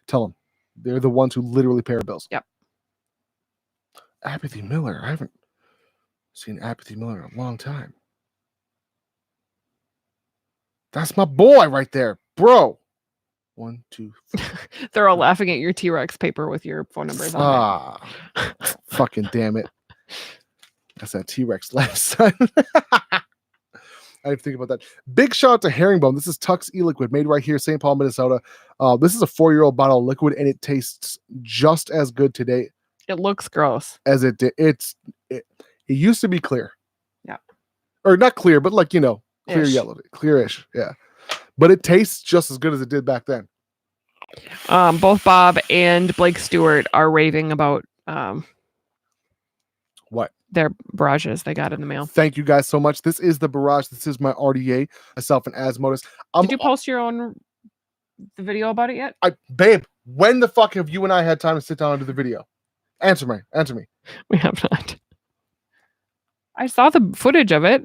tell them they're the ones who literally pay our bills. Yep. Apathy Miller. I haven't seen Apathy Miller in a long time. That's my boy right there, bro. 1, 2, 3. They're all laughing at your T-Rex paper with your phone numbers on it. Fucking damn it. That's that T-Rex last time. I didn't think about that. Big shout out to Herringbone. This is Tux E-Liquid, made right here, St. Paul, Minnesota. This is a 4-year-old bottle of liquid, and it tastes just as good today. It looks gross. As it did. It used to be clear. Yeah. Or not clear, but like, clear Ish. yellow. Clearish. Yeah. But it tastes just as good as it did back then. Both Bob and Blake Stewart are raving about what? Their barrages they got in the mail. Thank you guys so much. This is the barrage. This is my RDA, myself and Asmodeus. Did you post the video about it yet? Babe, when the fuck have you and I had time to sit down and do the video? Answer me. We have not. I saw the footage of it.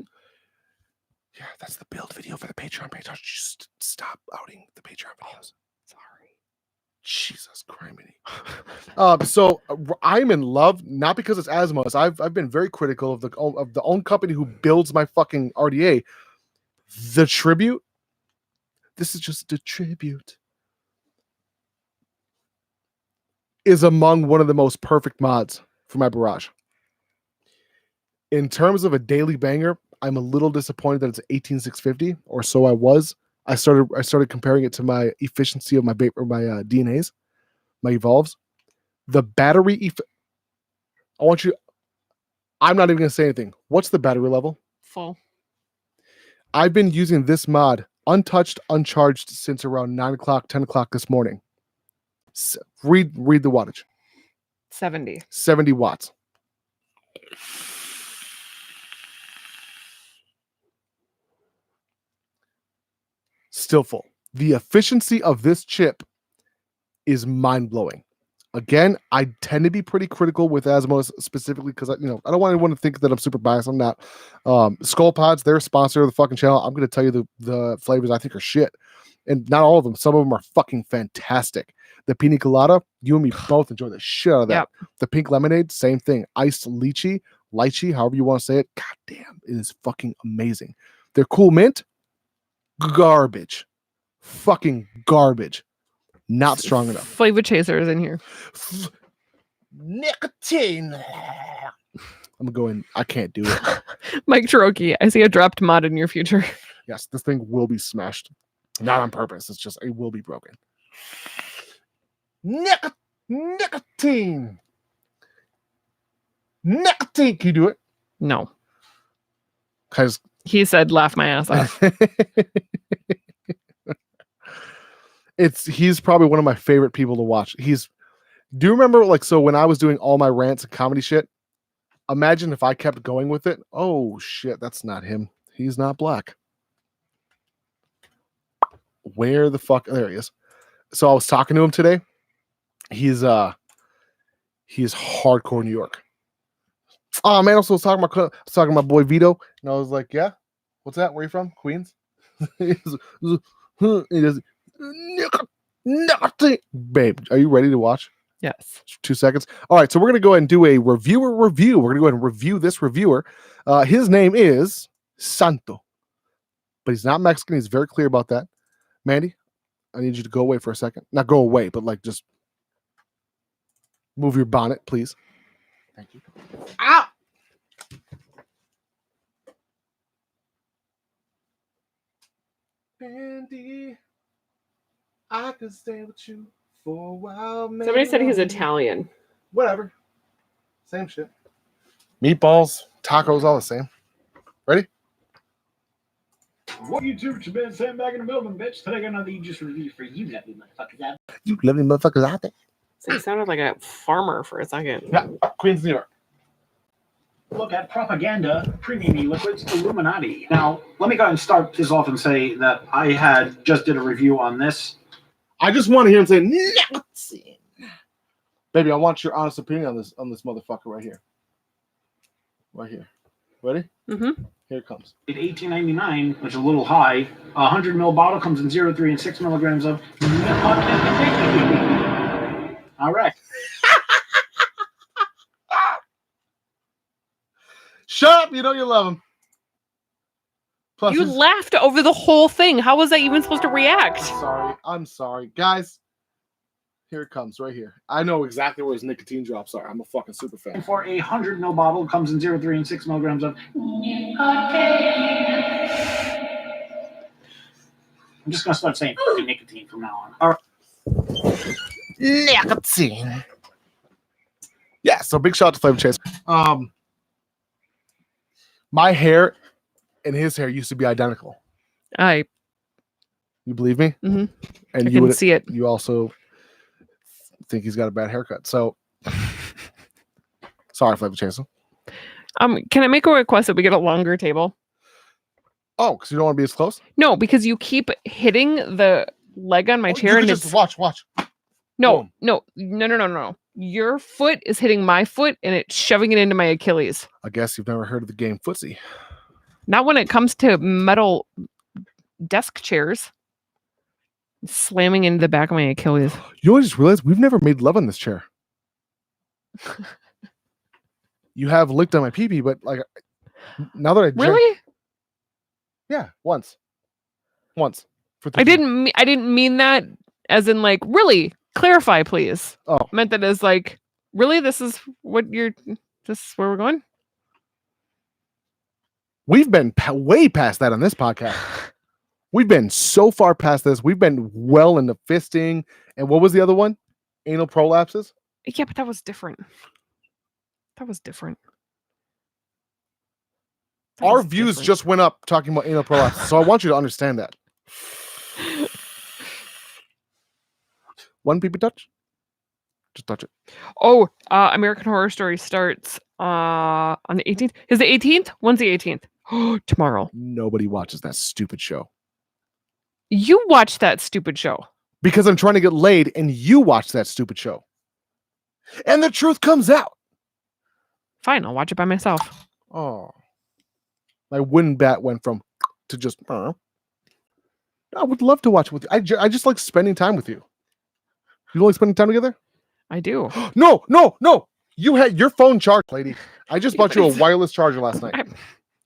Yeah, that's the build video for the Patreon page. I'll just stop outing the Patreon videos. Sorry. Jesus Christ. So I'm in love, not because it's Asmos. I've been very critical of the own company who builds my fucking RDA. The tribute. This is just a tribute. Is among one of the most perfect mods for my barrage. In terms of a daily banger, I'm a little disappointed that it's 18650, or so I was. I started comparing it to my efficiency of my DNAs, my evolves. The battery I'm not even going to say anything. What's the battery level? Full. I've been using this mod untouched, uncharged since around 9 o'clock, 10 o'clock this morning. Read the wattage. 70 watts. Still full. The efficiency of this chip is mind-blowing. Again, I tend to be pretty critical with Asmos specifically because I don't want anyone to think that I'm super biased on that. Skull Pods, they're a sponsor of the fucking channel. I'm going to tell you the flavors I think are shit. And not all of them. Some of them are fucking fantastic. The pina colada, you and me both enjoy the shit out of that. Yep. The pink lemonade, same thing. Iced lychee, however you want to say it. God damn, it is fucking amazing. Their cool mint, garbage. Fucking garbage. Not strong enough. Flavor chasers in here. Nicotine. I'm going. I can't do it. Mike Cherokee, I see a dropped mod in your future. Yes, this thing will be smashed. Not on purpose. It's just, it will be broken. Nicotine. Nicotine. Can you do it? No. Because he said, laugh my ass off. He's probably one of my favorite people to watch. Do you remember, like, so when I was doing all my rants and comedy shit, imagine if I kept going with it. Oh shit, that's not him. He's not black. Where the fuck? There he is. So I was talking to him today. He's hardcore New York. Oh man, also I was talking to my boy Vito, and I was like, yeah, what's that? Where you from? Queens? He goes, nothing. Babe, are you ready to watch? Yes. 2 seconds. All right, so we're gonna go ahead and do a reviewer review. We're gonna go ahead and review this reviewer. His name is Santo, but he's not Mexican. He's very clear about that. Mandy, I need you to go away for a second. Not go away, but like just move your bonnet, please. Thank you. Ah! Mandy, I could stay with you for a while. Somebody said he's Italian. Whatever. Same shit. Meatballs, tacos, all the same. Ready? What YouTube? It's been Sam back in the building, bitch. Today I got another just review for you lovely motherfuckers out there. You lovely motherfuckers out there. So he sounded like a farmer for a second. Yeah, Queens, New York. Look at propaganda, premium e-liquids, Illuminati. Now, let me go ahead and start this off and say that I just did a review on this. I just want to hear him say, nicotine. Baby, I want your honest opinion on this motherfucker right here. Right here. Ready? Mm-hmm. Here it comes. At $18.99, which is a little high, a 100 ml bottle comes in 0, 3, and 6 milligrams of nicotine. All right. Shut up! You know you love him. Plus, You laughed over the whole thing. How was I even supposed to react? I'm sorry. Guys, here it comes right here. I know exactly where his nicotine drops are. I'm a fucking super fan. And for a 100 ml bottle comes in 0, 3, and 6 milligrams of nicotine. I'm just going to start saying nicotine from now on. All right. Nicotine. Yeah, so big shout out to Flavor Chase. My hair and his hair used to be identical. You believe me? Mm-hmm. And I can see it. You also think he's got a bad haircut. So sorry, Flavor Chase. Can I make a request that we get a longer table? Oh, because you don't want to be as close? No, because you keep hitting the leg on my chair and just watch. No. Your foot is hitting my foot and it's shoving it into my Achilles. I guess you've never heard of the game footsie. Not when it comes to metal desk chairs. Slamming into the back of my Achilles. You know, I just realized we've never made love on this chair. You have licked on my pee-pee, but like now that Really? Yeah, once. I didn't mean that as in like really. Clarify, please. Oh, I meant that as like really. This is where we're going. We've been way past that on this podcast. We've been so far past this. We've been well into fisting. And what was the other one? Anal prolapses? Yeah, but that was different. Our views just went up talking about anal prolapses. So I want you to understand that. One pee-pee touch? Just touch it. Oh, American Horror Story starts on the 18th. Is the 18th? When's the 18th? Oh, tomorrow. Nobody watches that stupid show. You watch that stupid show. Because I'm trying to get laid and you watch that stupid show. And the truth comes out. Fine, I'll watch it by myself. Oh. My wooden bat went from to just... I would love to watch it with you. I just like spending time with you. You don't like spending time together? I do. No. You had your phone charged, lady. I just bought you a wireless charger last night.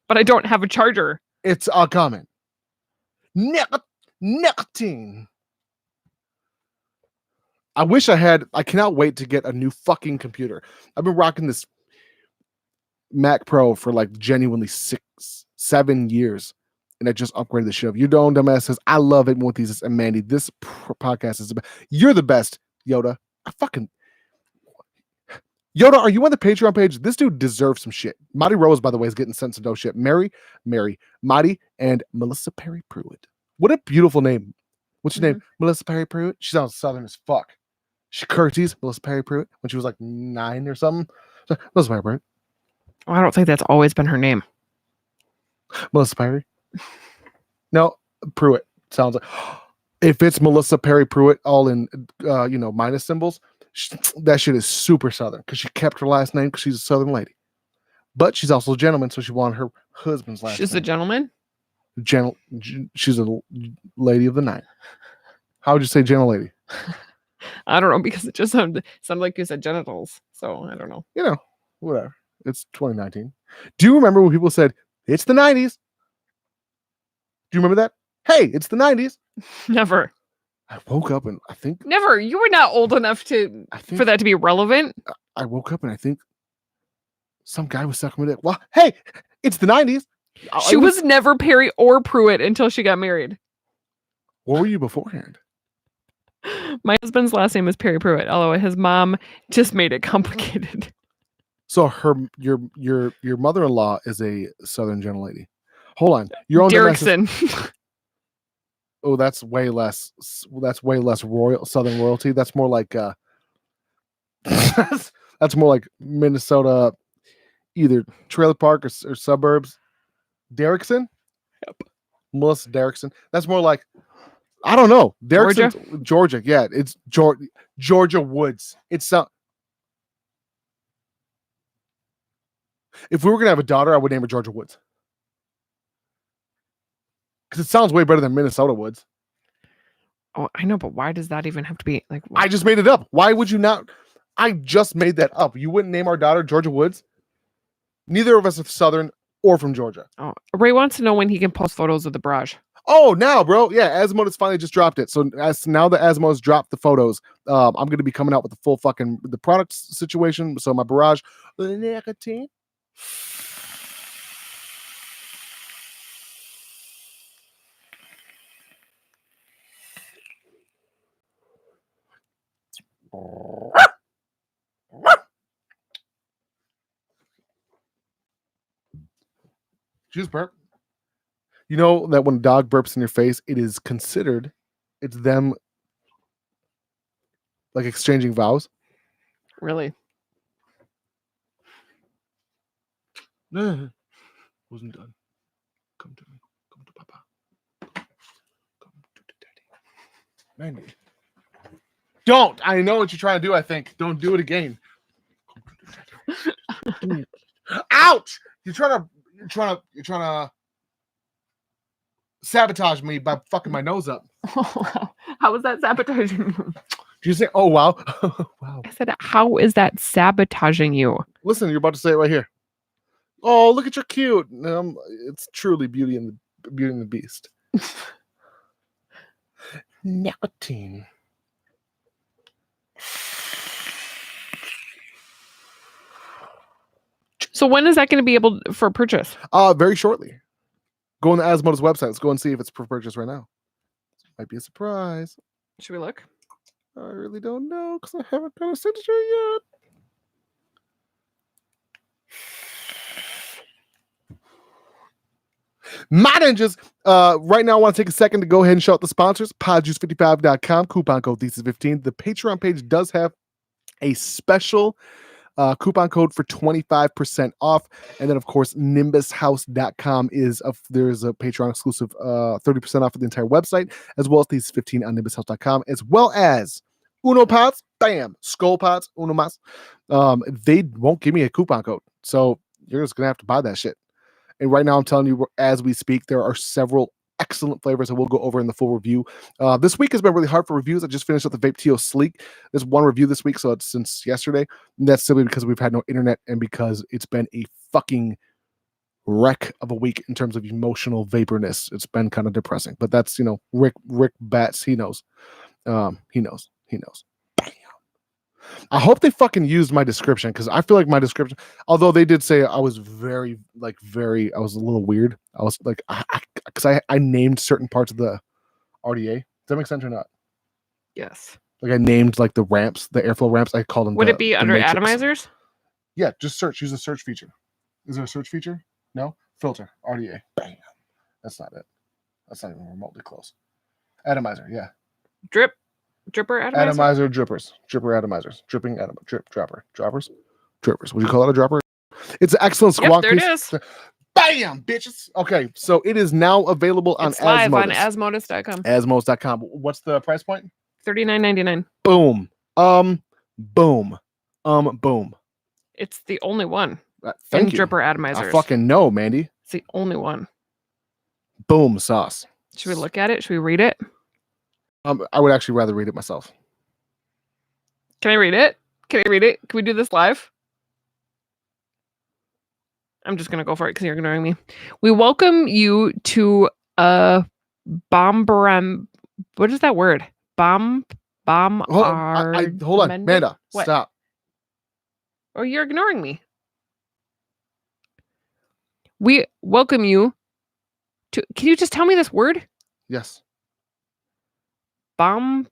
But I don't have a charger. It's a comment. Nicotine. I wish I cannot wait to get a new fucking computer. I've been rocking this Mac Pro for like genuinely 6-7 years. And I just upgraded the show. You don't, dumbass says, I love it with these and Mandy. This podcast is the best. You're the best, Yoda. Yoda, are you on the Patreon page? This dude deserves some shit. Marty Rose, by the way, is getting sent some dope shit. Mary, Marty, and Melissa Perry Pruitt. What a beautiful name. What's your name? Melissa Perry Pruitt? She sounds Southern as fuck. She curtsies, Melissa Perry Pruitt, when she was like 9 or something. So, Melissa Perry Pruitt. Oh, I don't think that's always been her name. Melissa Perry? No, Pruitt. Sounds like... If it's Melissa Perry Pruitt, all in, minus symbols, that shit is super Southern because she kept her last name because she's a Southern lady. But she's also a gentleman, so she wanted her husband's last name. She's a gentleman? She's a lady of the night. How would you say gentle lady? I don't know, because it just sounded like you said genitals. So I don't know. Whatever. It's 2019. Do you remember when people said, it's the 90s? Do you remember that? Hey, it's the 90s. Never. I woke up and I think... Never. You were not old enough for that to be relevant. I woke up and I think some guy was sucking my dick. Well, hey, it's the 90s. She was never Perry or Pruitt until she got married. What were you beforehand? My husband's last name is Perry Pruitt, although his mom just made it complicated. So your mother-in-law is a Southern gentle lady. Hold on. Your own Derrickson. Oh, that's way less royal Southern royalty. That's more like that's more like Minnesota, either trailer park or suburbs. Derrickson? Yep. Melissa Derrickson. That's more like, I don't know. Georgia. Yeah, it's Georgia Woods. It's if we were gonna have a daughter, I would name her Georgia Woods. Because it sounds way better than Minnesota Woods. Oh, I know, but why does that even have to be like? I just made it up. Why would you not? I just made that up. You wouldn't name our daughter Georgia Woods? Neither of us are Southern or from Georgia. Oh, Ray wants to know when he can post photos of the barrage. Oh, now, bro. Yeah, Asimode's finally just dropped it. So now that Asimode's dropped the photos, I'm going to be coming out with the full the product situation. So my barrage, the nicotine. Juice burp. You know that when a dog burps in your face, it's them like exchanging vows. Really? Wasn't done. Come to me. Come to Papa. Come to the daddy. 90. Don't. I know what you're trying to do. I think. Don't do it again. Ouch! You're trying to sabotage me by fucking my nose up. How is that sabotaging you? Did you say, oh, wow? Wow. I said, how is that sabotaging you? Listen, you're about to say it right here. Oh, look at your cute. It's truly Beauty and the Beast. Nicotine. So when is that going to be able for purchase? Very shortly. Go on the Asimode's website. Let's go and see if it's for purchase right now. Might be a surprise. Should we look? I really don't know because I haven't got a signature yet. My ninjas, right now I want to take a second to go ahead and shout out the sponsors. Podjuice55.com, coupon code ThesisHimself. The Patreon page does have a special coupon code for 25% off. And then, of course, nimbushouse.com there's a Patreon exclusive 30% off of the entire website, as well as these 15 on nimbushouse.com, as well as Uno Pods, bam, Skull Pods, Uno Mas. They won't give me a coupon code. So you're just going to have to buy that shit. And right now, I'm telling you, as we speak, there are several excellent flavors that we'll go over in the full review. This week has been really hard for reviews. I just finished up the Vape Teo Sleek. There's one review this week, so it's since yesterday. And that's simply because we've had no internet and because it's been a fucking wreck of a week in terms of emotional vaporness. It's been kind of depressing. But that's, Rick Batts, he knows. He knows. I hope they fucking used my description because I feel like my description, although they did say I was I was a little weird. I was like, because I named certain parts of the RDA. Does that make sense or not? Yes. Like I named like the ramps, the airflow ramps. I call them. Would it be under matrix. atomizers? Yeah, just search. Use the search feature. Is there a search feature? No. Filter. RDA. Bam. That's not it. That's not even remotely close. Atomizer. Yeah. Dripper atomizer. Atomizer drippers. Dripper atomizers. Dripping drip dropper. Droppers. Drippers. Would you call it a dropper? It's an excellent squawk. Yep, there piece. it is. Bam, bitches. Okay, so it is now available on It's live on Asmodus. asmodus.com. Asmodus.com. What's the price point? $39.99. Boom. Boom. Boom. It's the only one. Thank you. Dripper atomizers. I fucking know, Mandy. It's the only one. Boom sauce. Should we look at it? Should we read it? I would actually rather read it myself. Can I read it? Can we do this live? I'm just gonna go for it because you're ignoring me. We welcome you to bombaram. What is that word? Hold on, Amanda. What? Stop. Oh, you're ignoring me. We welcome you to. Can you just tell me this word? Yes. Bombardment.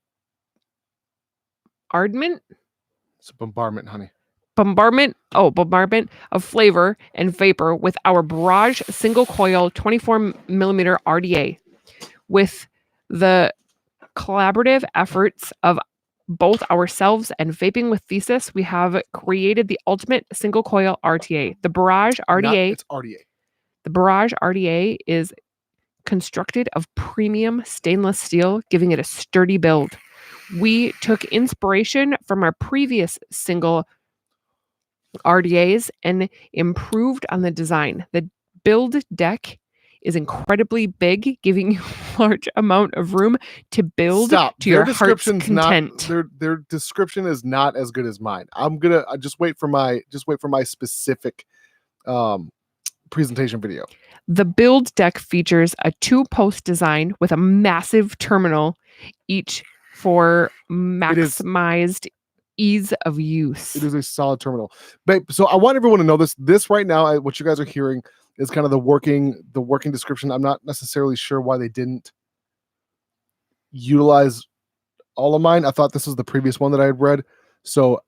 It's a bombardment, honey. Bombardment of flavor and vapor with our Barrage single coil 24 millimeter RDA. With the collaborative efforts of both ourselves and Vaping with Thesis, we have created the ultimate single coil RTA. The Barrage RDA. It's RDA. The Barrage RDA is constructed of premium stainless steel, giving it a sturdy build. We took inspiration from our previous single RDAs and improved on the design. The build deck is incredibly big, giving you a large amount of room to build to your heart's content. Their description is not as good as mine. I'm gonna just wait for my specific presentation video. The build deck features a 2-post design with a massive terminal, each for maximized ease of use. It is a solid terminal. But so I want everyone to know this. This right now, what you guys are hearing is kind of the working description. I'm not necessarily sure why they didn't utilize all of mine. I thought this was the previous one that I had read. So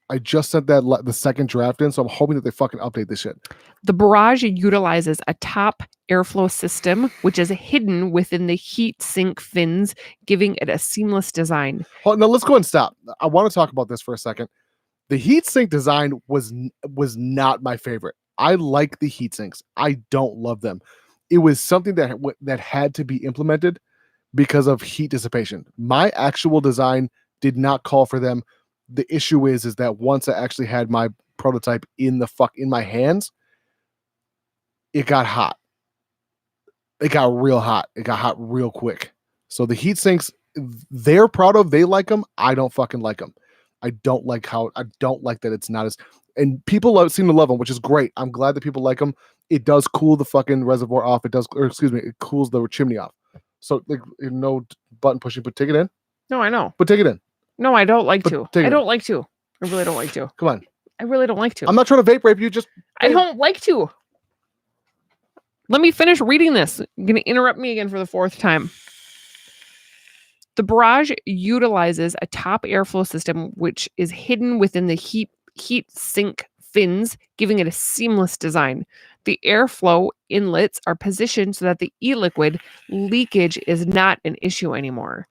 I just sent that the second draft in. So I'm hoping that they fucking update this shit. The Barrage utilizes a top airflow system, which is hidden within the heat sink fins, giving it a seamless design. Oh, now let's go and stop. I want to talk about this for a second. The heat sink design was not my favorite. I like the heat sinks. I don't love them. It was something that had to be implemented because of heat dissipation. My actual design did not call for them. The issue is that once I actually had my prototype in my hands, it got hot. It got real hot. It got hot real quick. So the heat sinks, they're proud of. They like them. I don't fucking like them. I don't like that it's not as. And people seem to love them, which is great. I'm glad that people like them. It does cool the fucking reservoir off. It cools the chimney off. So like, no button pushing, but take it in. No, I know. But take it in. No, I don't like to. I don't like to. I really don't like to. Come on. I really don't like to. I'm not trying to vape rape you. I don't like to. Let me finish reading this. You're going to interrupt me again for the 4th time. The Barrage utilizes a top airflow system, which is hidden within the heat sink fins, giving it a seamless design. The airflow inlets are positioned so that the e-liquid leakage is not an issue anymore.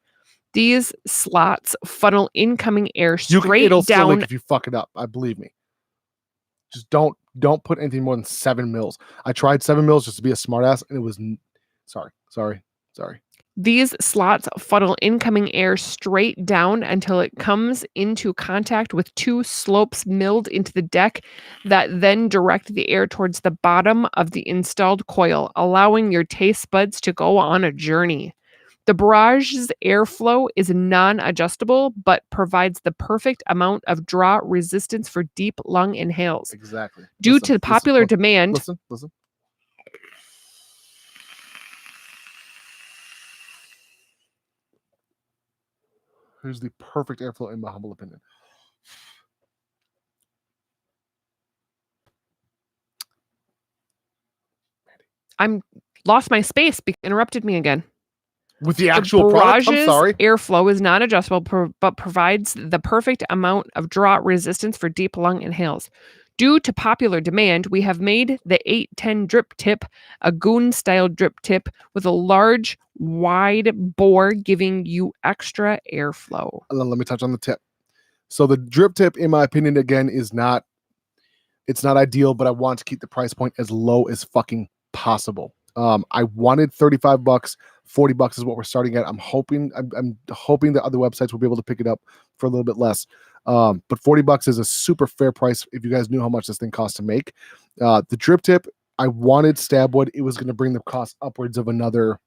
These slots funnel incoming air straight it'll down. Still leak if you fuck it up. I believe me. Just don't put anything more than 7 mils. I tried 7 mils just to be a smartass, and it was sorry. These slots funnel incoming air straight down until it comes into contact with 2 slopes milled into the deck that then direct the air towards the bottom of the installed coil, allowing your taste buds to go on a journey. The Barrage's airflow is non-adjustable, but provides the perfect amount of draw resistance for deep lung inhales. Exactly. Due to popular demand. Listen. Here's the perfect airflow in my humble opinion. I'm lost my space. Interrupted me again. With the actual product? I'm sorry. Airflow is not adjustable, but provides the perfect amount of draw resistance for deep lung inhales. Due to popular demand, we have made the 810 drip tip a goon-style drip tip with a large, wide bore, giving you extra airflow. Let me touch on the tip. So the drip tip, in my opinion, again, it's not ideal, but I want to keep the price point as low as fucking possible. I wanted $35, $40 is what we're starting at. I'm hoping that other websites will be able to pick it up for a little bit less. But $40 is a super fair price if you guys knew how much this thing costs to make. The drip tip, I wanted stabwood. It was going to bring the cost upwards of another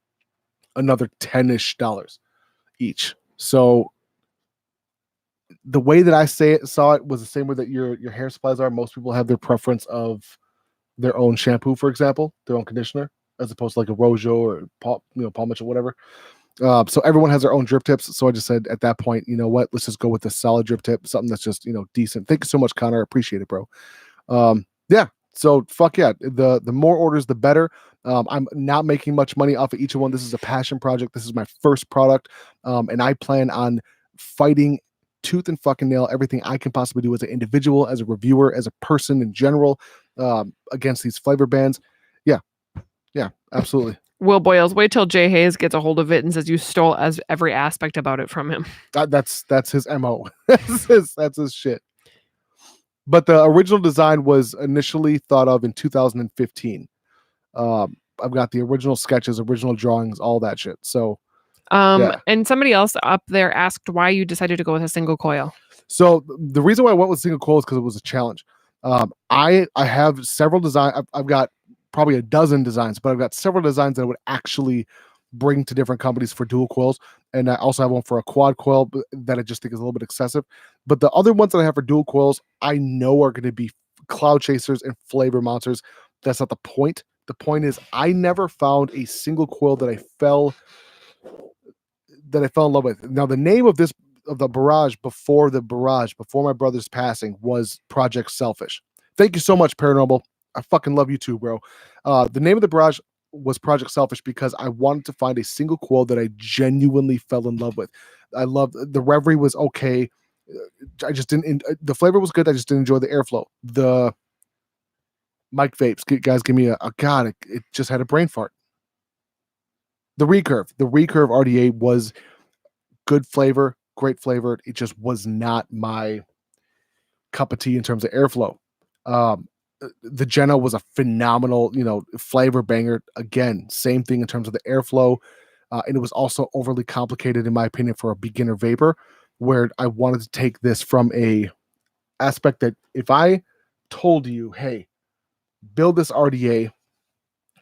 $10-ish each. So the way that I saw it was the same way that your hair supplies are. Most people have their preference of their own shampoo, for example, their own conditioner, as opposed to like a Rojo or Paul Mitchell, whatever. So everyone has their own drip tips. So I just said at that point, you know what? Let's just go with the solid drip tip, something that's just decent. Thank you so much, Connor. Appreciate it, bro. Yeah. So fuck yeah. The more orders, the better. I'm not making much money off of each one. This is a passion project. This is my first product, and I plan on fighting tooth and fucking nail everything I can possibly do as an individual, as a reviewer, as a person in general, against these flavor bans. Yeah, absolutely. Will Boyles, wait till Jay Hayes gets a hold of it and says you stole every aspect about it from him. That's his MO. that's his shit. But the original design was initially thought of in 2015. I've got the original sketches, original drawings, all that shit. So yeah. And somebody else up there asked why you decided to go with a single coil. So the reason why I went with single coil is because it was a challenge. I have several designs. I've got probably a dozen designs, but I've got several designs that I would actually bring to different companies for dual coils. And I also have one for a quad coil that I just think is a little bit excessive. But the other ones that I have for dual coils, I know are going to be cloud chasers and flavor monsters. That's not the point. The point is I never found a single coil that I fell in love with. Now, the name of the barrage before my brother's passing was Project Selfish. Thank you so much, Paranormal. I fucking love you too, bro. The name of the barrage was Project Selfish because I wanted to find a single coil that I genuinely fell in love with. I loved the Reverie was okay. I just didn't. The flavor was good. I just didn't enjoy the airflow. The Mike Vapes, guys, give me a god. It just had a brain fart. The Recurve RDA was good flavor, great flavor. It just was not my cup of tea in terms of airflow. The Jenna was a phenomenal, flavor banger. Again, same thing in terms of the airflow. And it was also overly complicated, in my opinion, for a beginner vapor, where I wanted to take this from a aspect that if I told you, hey, build this RDA,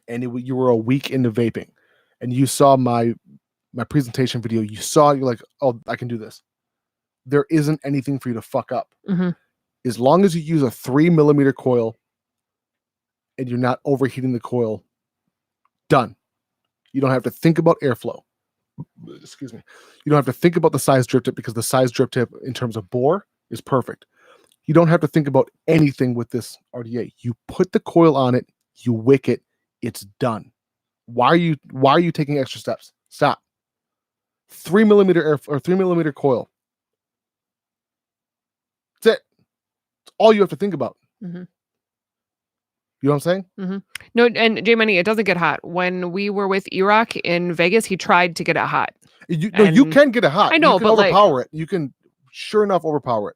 and you were a week into vaping, and you saw my presentation video, you're like, oh, I can do this. There isn't anything for you to fuck up. Mm-hmm. As long as you use a 3mm coil and you're not overheating the coil, done. You don't have to think about airflow. Excuse me. You don't have to think about the size drip tip because the size drip tip in terms of bore is perfect. You don't have to think about anything with this RDA. You put the coil on it, you wick it, it's done. Why are you taking extra steps? Stop. 3mm air or 3mm coil. That's it. It's all you have to think about. Mm-hmm. You know what I'm saying? Mm-hmm. No, and J Money, it doesn't get hot. When we were with Erock in Vegas, he tried to get it hot. You can get it hot. I know, you can overpower it. You can sure enough overpower it.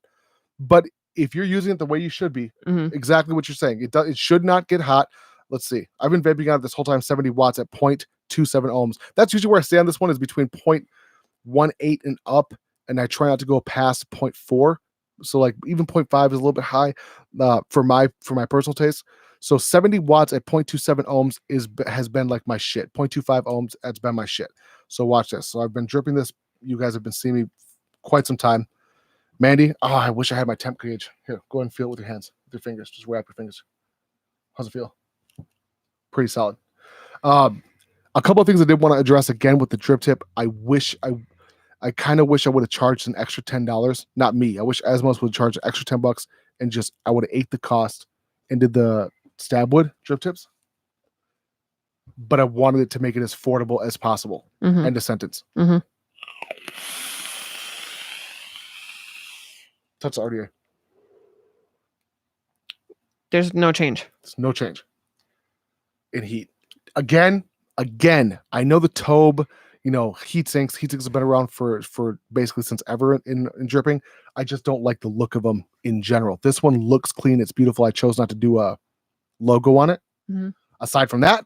But if you're using it the way you should be, exactly what you're saying, it should not get hot. Let's see. I've been vaping on it this whole time, 70 watts at 0.27 ohms. That's usually where I stay on this one, is between 0.18 and up, and I try not to go past 0.4. So like even 0.5 is a little bit high for my personal taste. So 70 watts at 0.27 ohms has been like my shit. 0.25 ohms, that's been my shit. So watch this. So I've been dripping this. You guys have been seeing me quite some time. Mandy, I wish I had my temp gauge. Here, go ahead and feel it with your hands, with your fingers. Just wrap your fingers. How's it feel? Pretty solid. A couple of things I did want to address again with the drip tip. I kind of wish I would have charged an extra $10. Not me. I wish Asmos would charge an extra $10 and I would have ate the cost and did the stab wood drip tips. but I wanted it to make it as affordable as possible. End of sentence. Touch the RDA. There's no change. There's no change in heat. Again, I know the Tobe, heat sinks. Heat sinks have been around for basically since ever in dripping. I just don't like the look of them in general. This one looks clean. It's beautiful. I chose not to do a logo on it. Aside from that,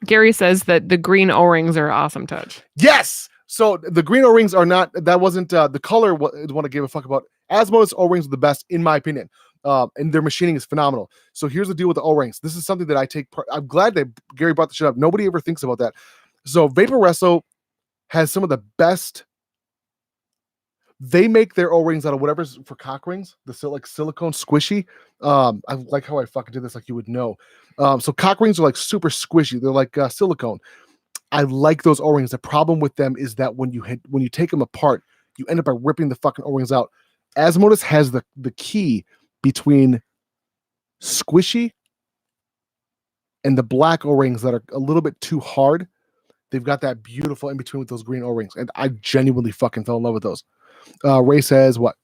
Gary says that the green O-rings are awesome touch. Yes. So the green O-rings are not. That wasn't the color. What I gave a fuck about. Asmodeus O-rings are the best in my opinion. And their machining is phenomenal. So here's the deal with the O-rings. This is something that I take. I'm glad that Gary brought the shit up. Nobody ever thinks about that. So Vaporesso has some of the best. They make their O-rings out of whatever's for cock rings. The silicone squishy. I like how I fucking did this, like you would know. So cock rings are like super squishy. They're like silicone. I like those O-rings. The problem with them is that when you take them apart, you end up by ripping the fucking O-rings out. Asmodeus has the key between squishy and the black O-rings that are a little bit too hard. They've got that beautiful in between with those green O-rings, and I genuinely fucking fell in love with those. Ray says what?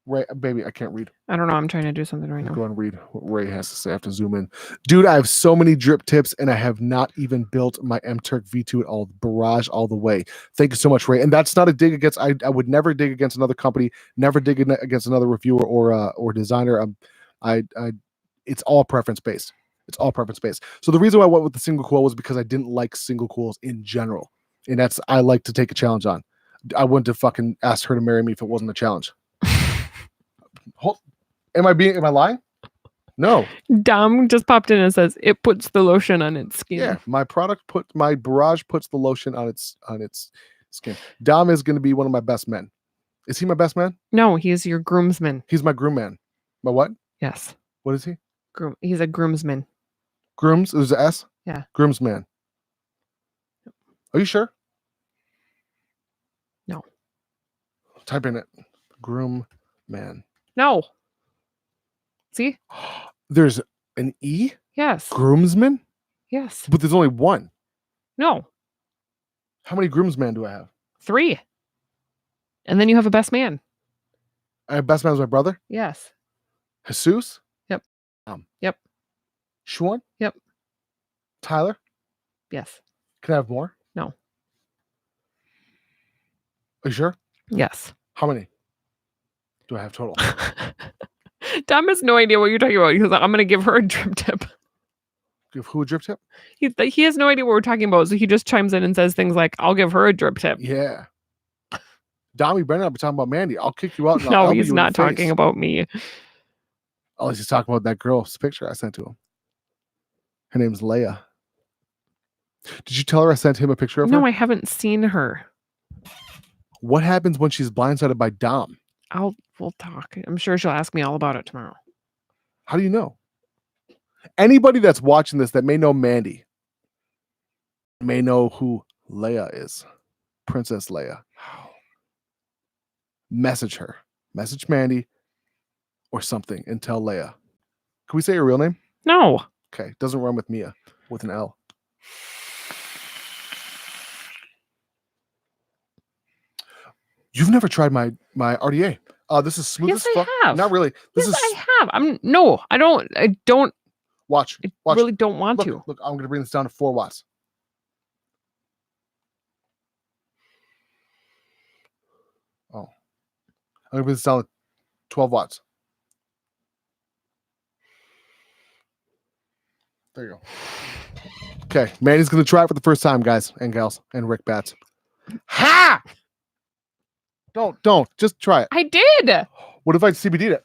Ray, baby, I can't read. I don't know. I'm trying to do something right now. Go and read what Ray has to say. I have to zoom in. Dude, I have so many drip tips, and I have not even built my M-Turk V2 at all. Barrage all the way. Thank you so much, Ray. And that's not a dig against. I would never dig against another company. Never dig against another reviewer or designer. It's all preference based. It's all preference based. So the reason why I went with the single coil was because I didn't like single coils in general, and I like to take a challenge on. I wouldn't have fucking asked her to marry me if it wasn't a challenge. Am I lying? No. Dom just popped in and says it puts the lotion on its skin. Yeah, my barrage puts the lotion on its skin. Dom is going to be one of my best men. Is he my best man? No, he's your groomsman. He's my groom man. My what? Yes. What is he? He's a groomsman. Grooms? There's an S? Yeah. Groomsman. Are you sure? No. Type in it. Groom man. No. See? There's an E? Yes. Groomsman? Yes. But there's only one. No. How many groomsmen do I have? 3. And then you have a best man. I have best man as my brother? Yes. Jesus? Yep. Yep. Sean? Yep. Tyler? Yes. Can I have more? No. Are you sure? Yes. How many do I have total? Tom has no idea what you're talking about. He's like, I'm going to give her a drip tip. Give who a drip tip? He has no idea what we're talking about. So he just chimes in and says things like, I'll give her a drip tip. Yeah. Dommy Brennan, I'll be talking about Mandy. I'll kick you out. And No, I'll he's not talking about me. Oh, he's talking about that girl's picture I sent to him. Her name's Leia. Did you tell her I sent him a picture of her? No, I haven't seen her. What happens when she's blindsided by Dom? We'll talk. I'm sure she'll ask me all about it tomorrow. How do you know? Anybody that's watching this that may know Mandy may know who Leia is. Princess Leia. Message her. Message Mandy or something and tell Leia. Can we say your real name? No. Okay. Doesn't run with Mia with an L. You've never tried my RDA. This is smooth as fuck. I have. Not really. I have. I don't. Watch. I really don't want to. Look, I'm going to bring this down to 4 watts. Oh. I'm going to bring this down to 12 watts. There you go. Okay. Manny's going to try it for the first time, guys and gals, and Rick Bats. Ha! Don't. Just try it. I did. What if I CBD'd it?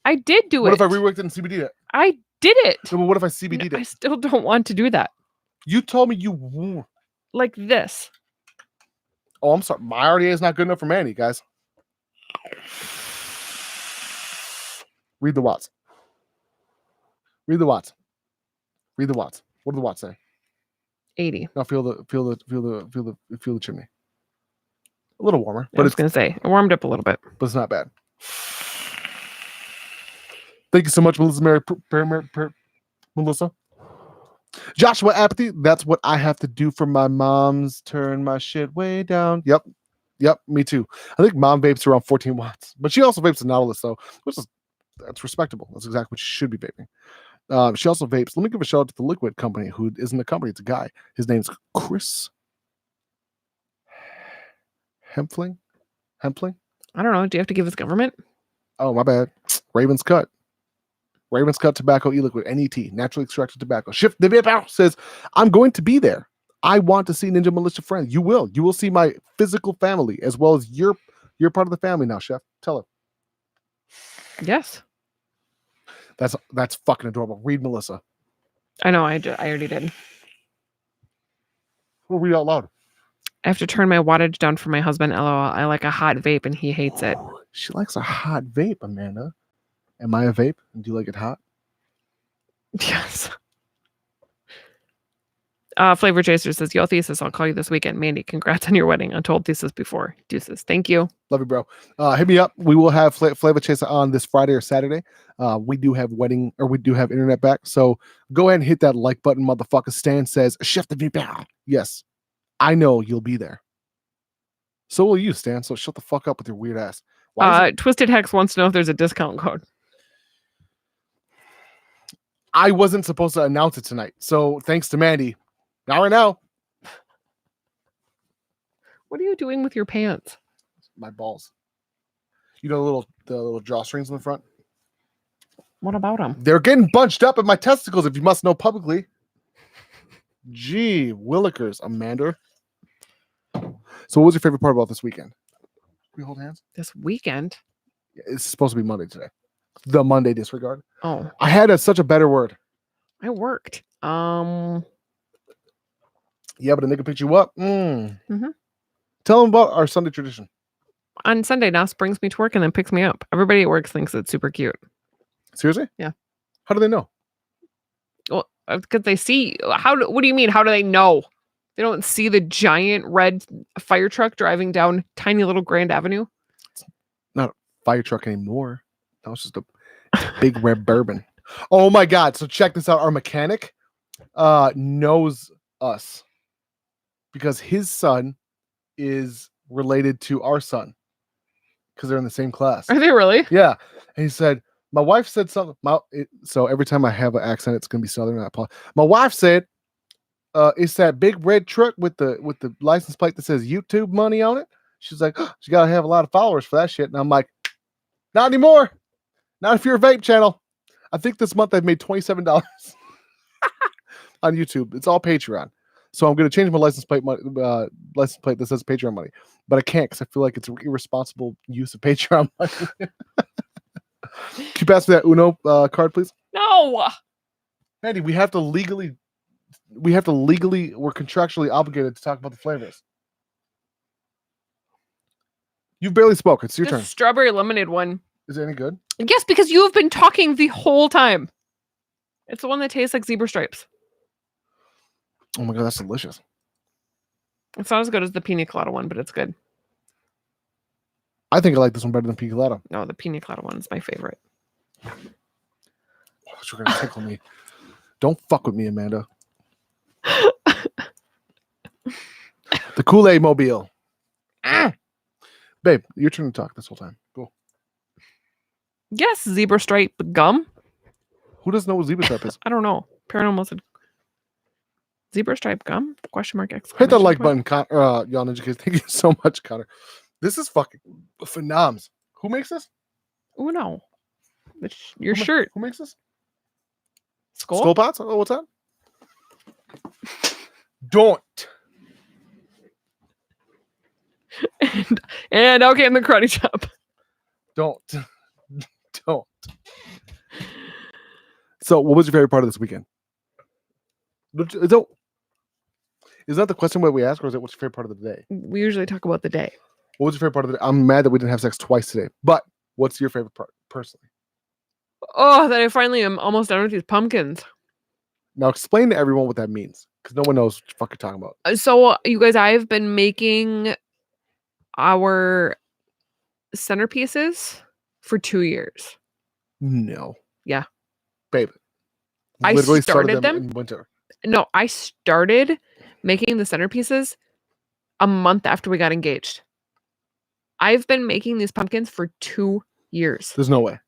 I did do it. What if I reworked it and CBD'd it? I did it. No, but what if I CBD'd it? I still don't want to do that. You told me you... Like this. Oh, I'm sorry. My RDA is not good enough for Manny, guys. Read the watts. Read the watts. Read the watts. What do the watts say? 80. Now feel the chimney. A little warmer, I was going to say, it warmed up a little bit. But it's not bad. Thank you so much, Melissa. Melissa. Joshua Apathy. That's what I have to do for my mom's. Turn my shit way down. Yep. Me too. I think mom vapes around 14 watts, but she also vapes a Nautilus, though, that's respectable. That's exactly what she should be vaping. She also vapes. Let me give a shout out to the Liquid company, who isn't a company, it's a guy. His name's Chris Hempfling. I don't know. Do you have to give his government? Oh, my bad. Raven's Cut Tobacco E-Liquid, NET, naturally extracted tobacco. Shift the Vape out says, I'm going to be there. I want to see NinjaMilitia friends. You will see my physical family as well as you're part of the family now, Chef. Tell her. Yes. That's fucking adorable. Read Melissa. I know. I already did. We'll read out loud. I have to turn my wattage down for my husband. LOL. I like a hot vape and he hates it. She likes a hot vape, Amanda. Am I a vape? And do you like it hot? Yes. Flavor Chaser says, yo, Thesis, I'll call you this weekend. Mandy, congrats on your wedding. I told Thesis before. Deuces. Thank you. Love you, bro. Hit me up. We will have Flavor Chaser on this Friday or Saturday. We do have internet back. So go ahead and hit that like button, motherfucker. Stan says, Chef the VP. Yes, I know you'll be there. So will you, Stan. So shut the fuck up with your weird ass. Twisted Hex wants to know if there's a discount code. I wasn't supposed to announce it tonight. So thanks to Mandy. Not right now. What are you doing with your pants? My balls. You know the little drawstrings in the front? What about them? They're getting bunched up at my testicles, if you must know publicly. Gee, Willikers, Amanda. So what was your favorite part about this weekend? Can we hold hands? This weekend? It's supposed to be Monday today. The Monday disregard. Oh. I had such a better word. I worked. Yeah, but a nigga picked you up. Mm-hmm. Tell them about our Sunday tradition. On Sunday, Nas brings me to work and then picks me up. Everybody at work thinks it's super cute. Seriously? Yeah. How do they know? Well, because they see. What do you mean? How do they know? They don't see the giant red fire truck driving down tiny little Grand Avenue? It's not a fire truck anymore. That was just a big red bourbon. Oh my God. So check this out. Our mechanic knows us because his son is related to our son because they're in the same class. Are they really? Yeah. And he said, my wife said something. So every time I have an accent, it's going to be Southern. My wife said, it's that big red truck with the license plate that says YouTube money on it. She's like, oh, you got to have a lot of followers for that shit. And I'm like, not anymore. Not if you're a vape channel. I think this month I've made $27 on YouTube. It's all Patreon. So I'm going to change my license plate that says Patreon money. But I can't because I feel like it's an irresponsible use of Patreon money. Can you pass me that Uno card, please? No. Mandy, we're contractually obligated to talk about the flavors. You've barely spoken. It's your turn. Strawberry lemonade one. Is it any good? Yes, because you have been talking the whole time. It's the one that tastes like zebra stripes. Oh my God, that's delicious. It's not as good as the pina colada one, but it's good. I think I like this one better than pina colada. No, the pina colada one is my favorite. Oh, you're gonna tickle me. Don't fuck with me, Amanda. The Kool-Aid Mobile. Babe, your turn to talk this whole time. Go. Yes, zebra stripe gum. Who doesn't know what zebra stripe is? I don't know. Paranormal said zebra stripe gum? Question mark X. Hit that like button, y'all Ninja Kids. Thank you so much, Connor. This is fucking phenoms. Who makes this? Oh no. Your shirt. Who makes this? Skull Pots? Oh, what's that? Don't. and okay, in the karate chop. Don't. So, what was your favorite part of this weekend? Is that the question what we ask, or is it what's your favorite part of the day? We usually talk about the day. What was your favorite part of the day? I'm mad that we didn't have sex twice today, but what's your favorite part, personally? Oh, that I finally am almost done with these pumpkins. Now, explain to everyone what that means, because no one knows what the fuck you're talking about. So, you guys, I've been making our centerpieces for 2 years. No. Yeah. Babe. I Literally started them in winter. No, I started making the centerpieces a month after we got engaged. I've been making these pumpkins for 2 years. There's no way.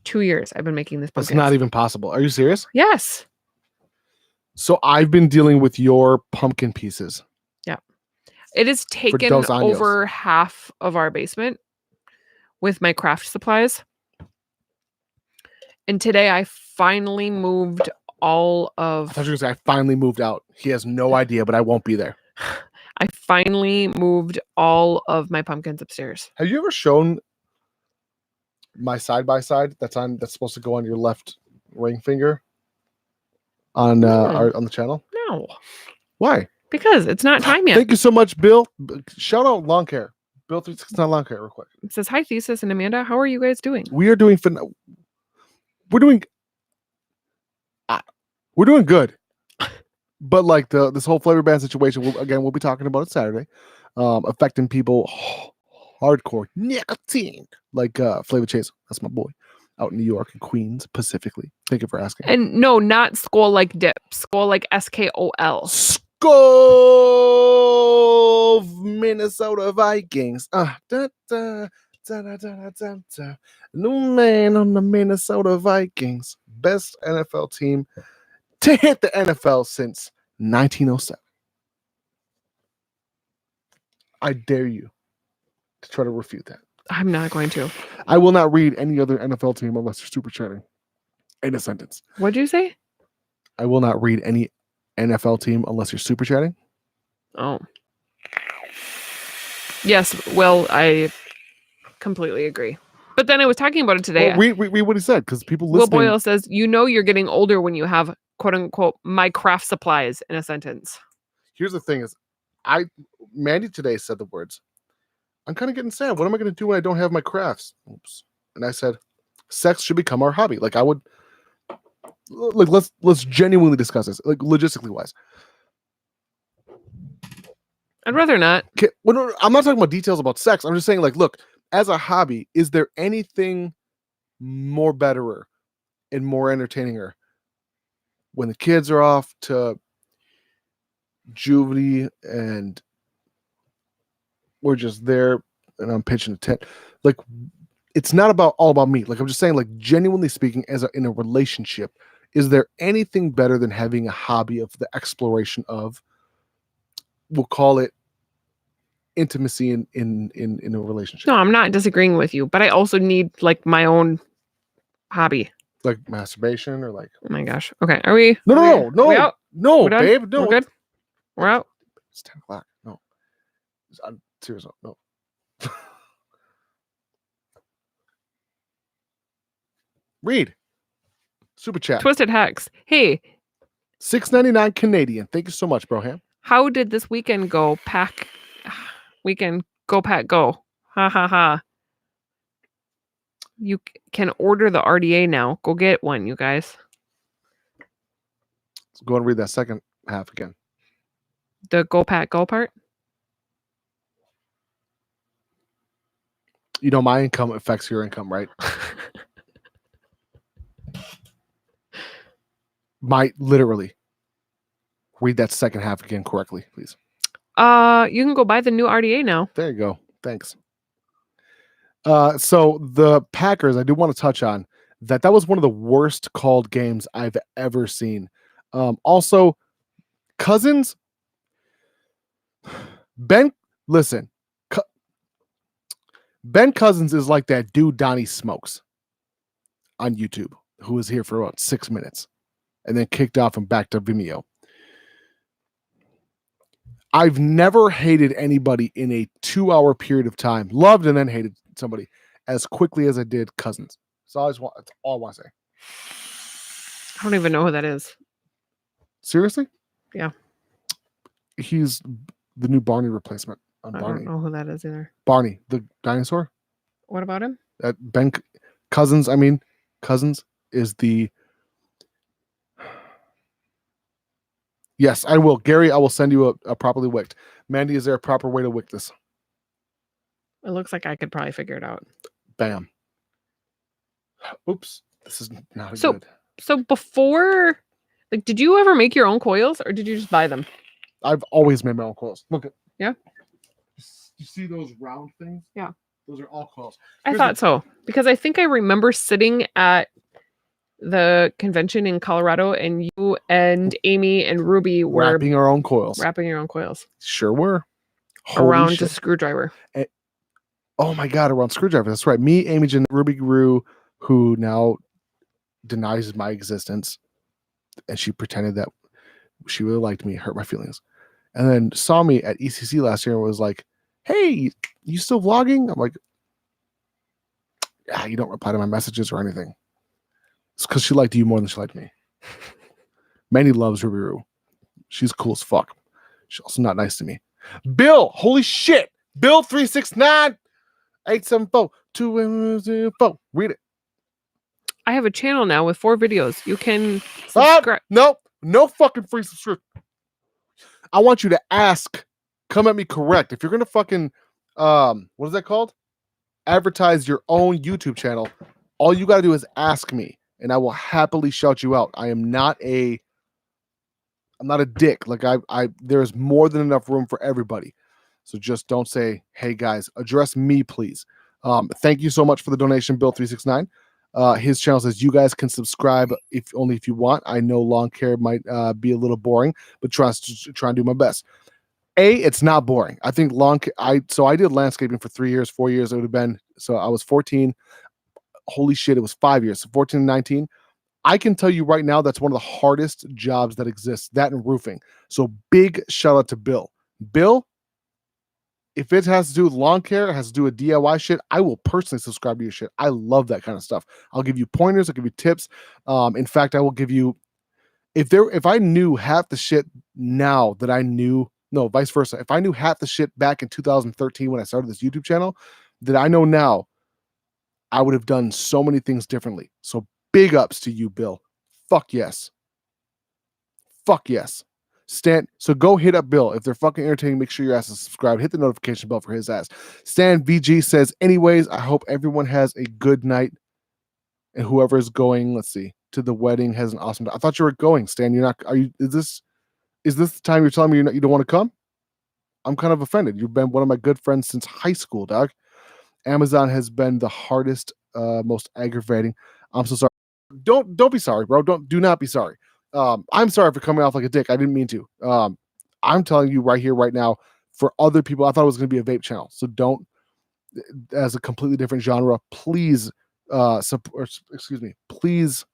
2 years I've been making these That's pumpkins. not even possible. Are you serious? Yes. So I've been dealing with your pumpkin pieces. Yeah. It has taken Dos Años. over half of our basement with my craft supplies. And today I finally moved all of... I thought you were going to say, I finally moved out. He has no idea, but I won't be there. I finally moved all of my pumpkins upstairs. Have you ever shown my side-by-side that's supposed to go on your left ring finger on on the channel? No. Why? Because it's not time yet. Thank you so much, Bill. Shout out Lawn Care. Bill 369 Lawn Care real quick. It says, hi, Thesis and Amanda. How are you guys doing? We're doing good. But like this whole flavor ban situation, we'll be talking about it Saturday, affecting people hardcore nicotine, like Flavor Chase. That's my boy out in New York and Queens specifically. Thank you for asking. And no, not Skol like dip. Skol like SKOL. Skol, Minnesota Vikings. New man on the Minnesota Vikings. Best NFL team to hit the NFL since 1907. I dare you to try to refute that. I'm not going to. I will not read any other NFL team unless you're super chatting in a sentence. What'd you say? I will not read any NFL team unless you're super chatting. Oh. Yes, well, I completely agree. But then I was talking about it today. Well, read what he said, because people listening. Will Boyle says, you know you're getting older when you have, quote unquote, my craft supplies in a sentence. Here's the thing is, Mandy today said the words, I'm kind of getting sad. What am I going to do when I don't have my crafts? Oops. And I said, sex should become our hobby. Like I would, like let's genuinely discuss this, like logistically wise. I'd rather not. Okay, well, no, I'm not talking about details about sex. I'm just saying, like, look, as a hobby, is there anything more betterer and more entertaininger when the kids are off to juvie and we're just there and I'm pitching a tent? Like, it's not all about me. Like, I'm just saying, like, genuinely speaking, in a relationship, is there anything better than having a hobby of the exploration of, we'll call it, intimacy in a relationship? No, I'm not disagreeing with you, but I also need like my own hobby. Like masturbation or like, oh my gosh. Okay. Are we? No, We're done? babe. No. We're good. We're out. It's 10 o'clock. No. I'm serious. No. Read. Super chat. Twisted Hex. Hey. $6.99 Canadian. Thank you so much, Broham. How did this weekend go? Weekend go pack go. Ha ha ha. You can order the RDA now. Go get one, you guys. Let's go and read that second half again. The go pack go part? You know, my income affects your income, right? Literally. Read that second half again correctly, please. You can go buy the new RDA now. There you go. Thanks. So the Packers, I do want to touch on that was one of the worst called games I've ever seen. Also, Cousins, Ben Cousins is like that dude Donnie Smokes on YouTube, who was here for about 6 minutes and then kicked off and back to Vimeo. I've never hated anybody in a 2-hour period of time, loved and then hated somebody as quickly as I did Cousins. So that's all I want to say. I don't even know who that is. Seriously? Yeah. He's the new Barney replacement on Barney. I don't know who that is either. Barney, the dinosaur. What about him? Cousins is the... Yes, I will. Gary, I will send you a properly wicked. Mandy, is there a proper way to wick this? It looks like I could probably figure it out. Bam. Oops. This is not So- good. So before, like, did you ever make your own coils or did you just buy them? I've always made my own coils. Look at. Yeah? You see those round things? Yeah. Those are all coils. I Here's thought so because I think I remember sitting at the convention in Colorado and you and Amy and Ruby were wrapping our own coils. wrapping your own coils Sure were. Holy around shit. a screwdriver. Oh my god, around screwdriver. That's right. Me, Amy, and Ruby Guru, who now denies my existence, and she pretended that she really liked me, hurt my feelings, and then saw me at ECC last year and was like, "Hey, you still vlogging?" I'm like, "Ah, you don't reply to my messages or anything." It's because she liked you more than she liked me. Manny loves Ruby Roo. She's cool as fuck. She's also not nice to me. Bill, holy shit. Bill 369 874 204. Read it. I have a channel now with 4 videos. You can Ah, subscribe. no fucking free subscription. I want you to ask. Come at me correct. If you're gonna fucking what is that called? Advertise your own YouTube channel. All you gotta do is ask me, and I will happily shout you out. I'm not a dick. Like there's more than enough room for everybody. So just don't say, "Hey guys, address me, please." Thank you so much for the donation, Bill 369. His channel says you guys can subscribe if you want. I know lawn care might be a little boring, but try and do my best. It's not boring. I think I did landscaping for 3 years, 4 years. It would have been, so I was 14. Holy shit, it was 5 years. So 14 and 19. I can tell you right now that's one of the hardest jobs that exists, that and roofing. So big shout out to Bill. Bill, if it has to do with lawn care, it has to do with DIY shit, I will personally subscribe to your shit. I love that kind of stuff. I'll give you pointers. I'll give you tips. In fact, I will give you, if I knew half the shit now that I knew, no, vice versa. If I knew half the shit back in 2013 when I started this YouTube channel that I know now, I would have done so many things differently. So big ups to you, Bill. Fuck yes. Fuck yes. So go hit up Bill. If they're fucking entertaining, make sure your ass is subscribed. Hit the notification bell for his ass. Stan VG says, anyways, I hope everyone has a good night. And whoever is going, let's see, to the wedding has an awesome time. I thought you were going, Stan. You're not, is this the time you're telling me you don't want to come? I'm kind of offended. You've been one of my good friends since high school, dog. Amazon has been the hardest, most aggravating. I'm so sorry. Don't be sorry, bro. Do not be sorry. I'm sorry for coming off like a dick. I didn't mean to. I'm telling you right here, right now, for other people, I thought it was going to be a vape channel. So don't, as a completely different genre, please, please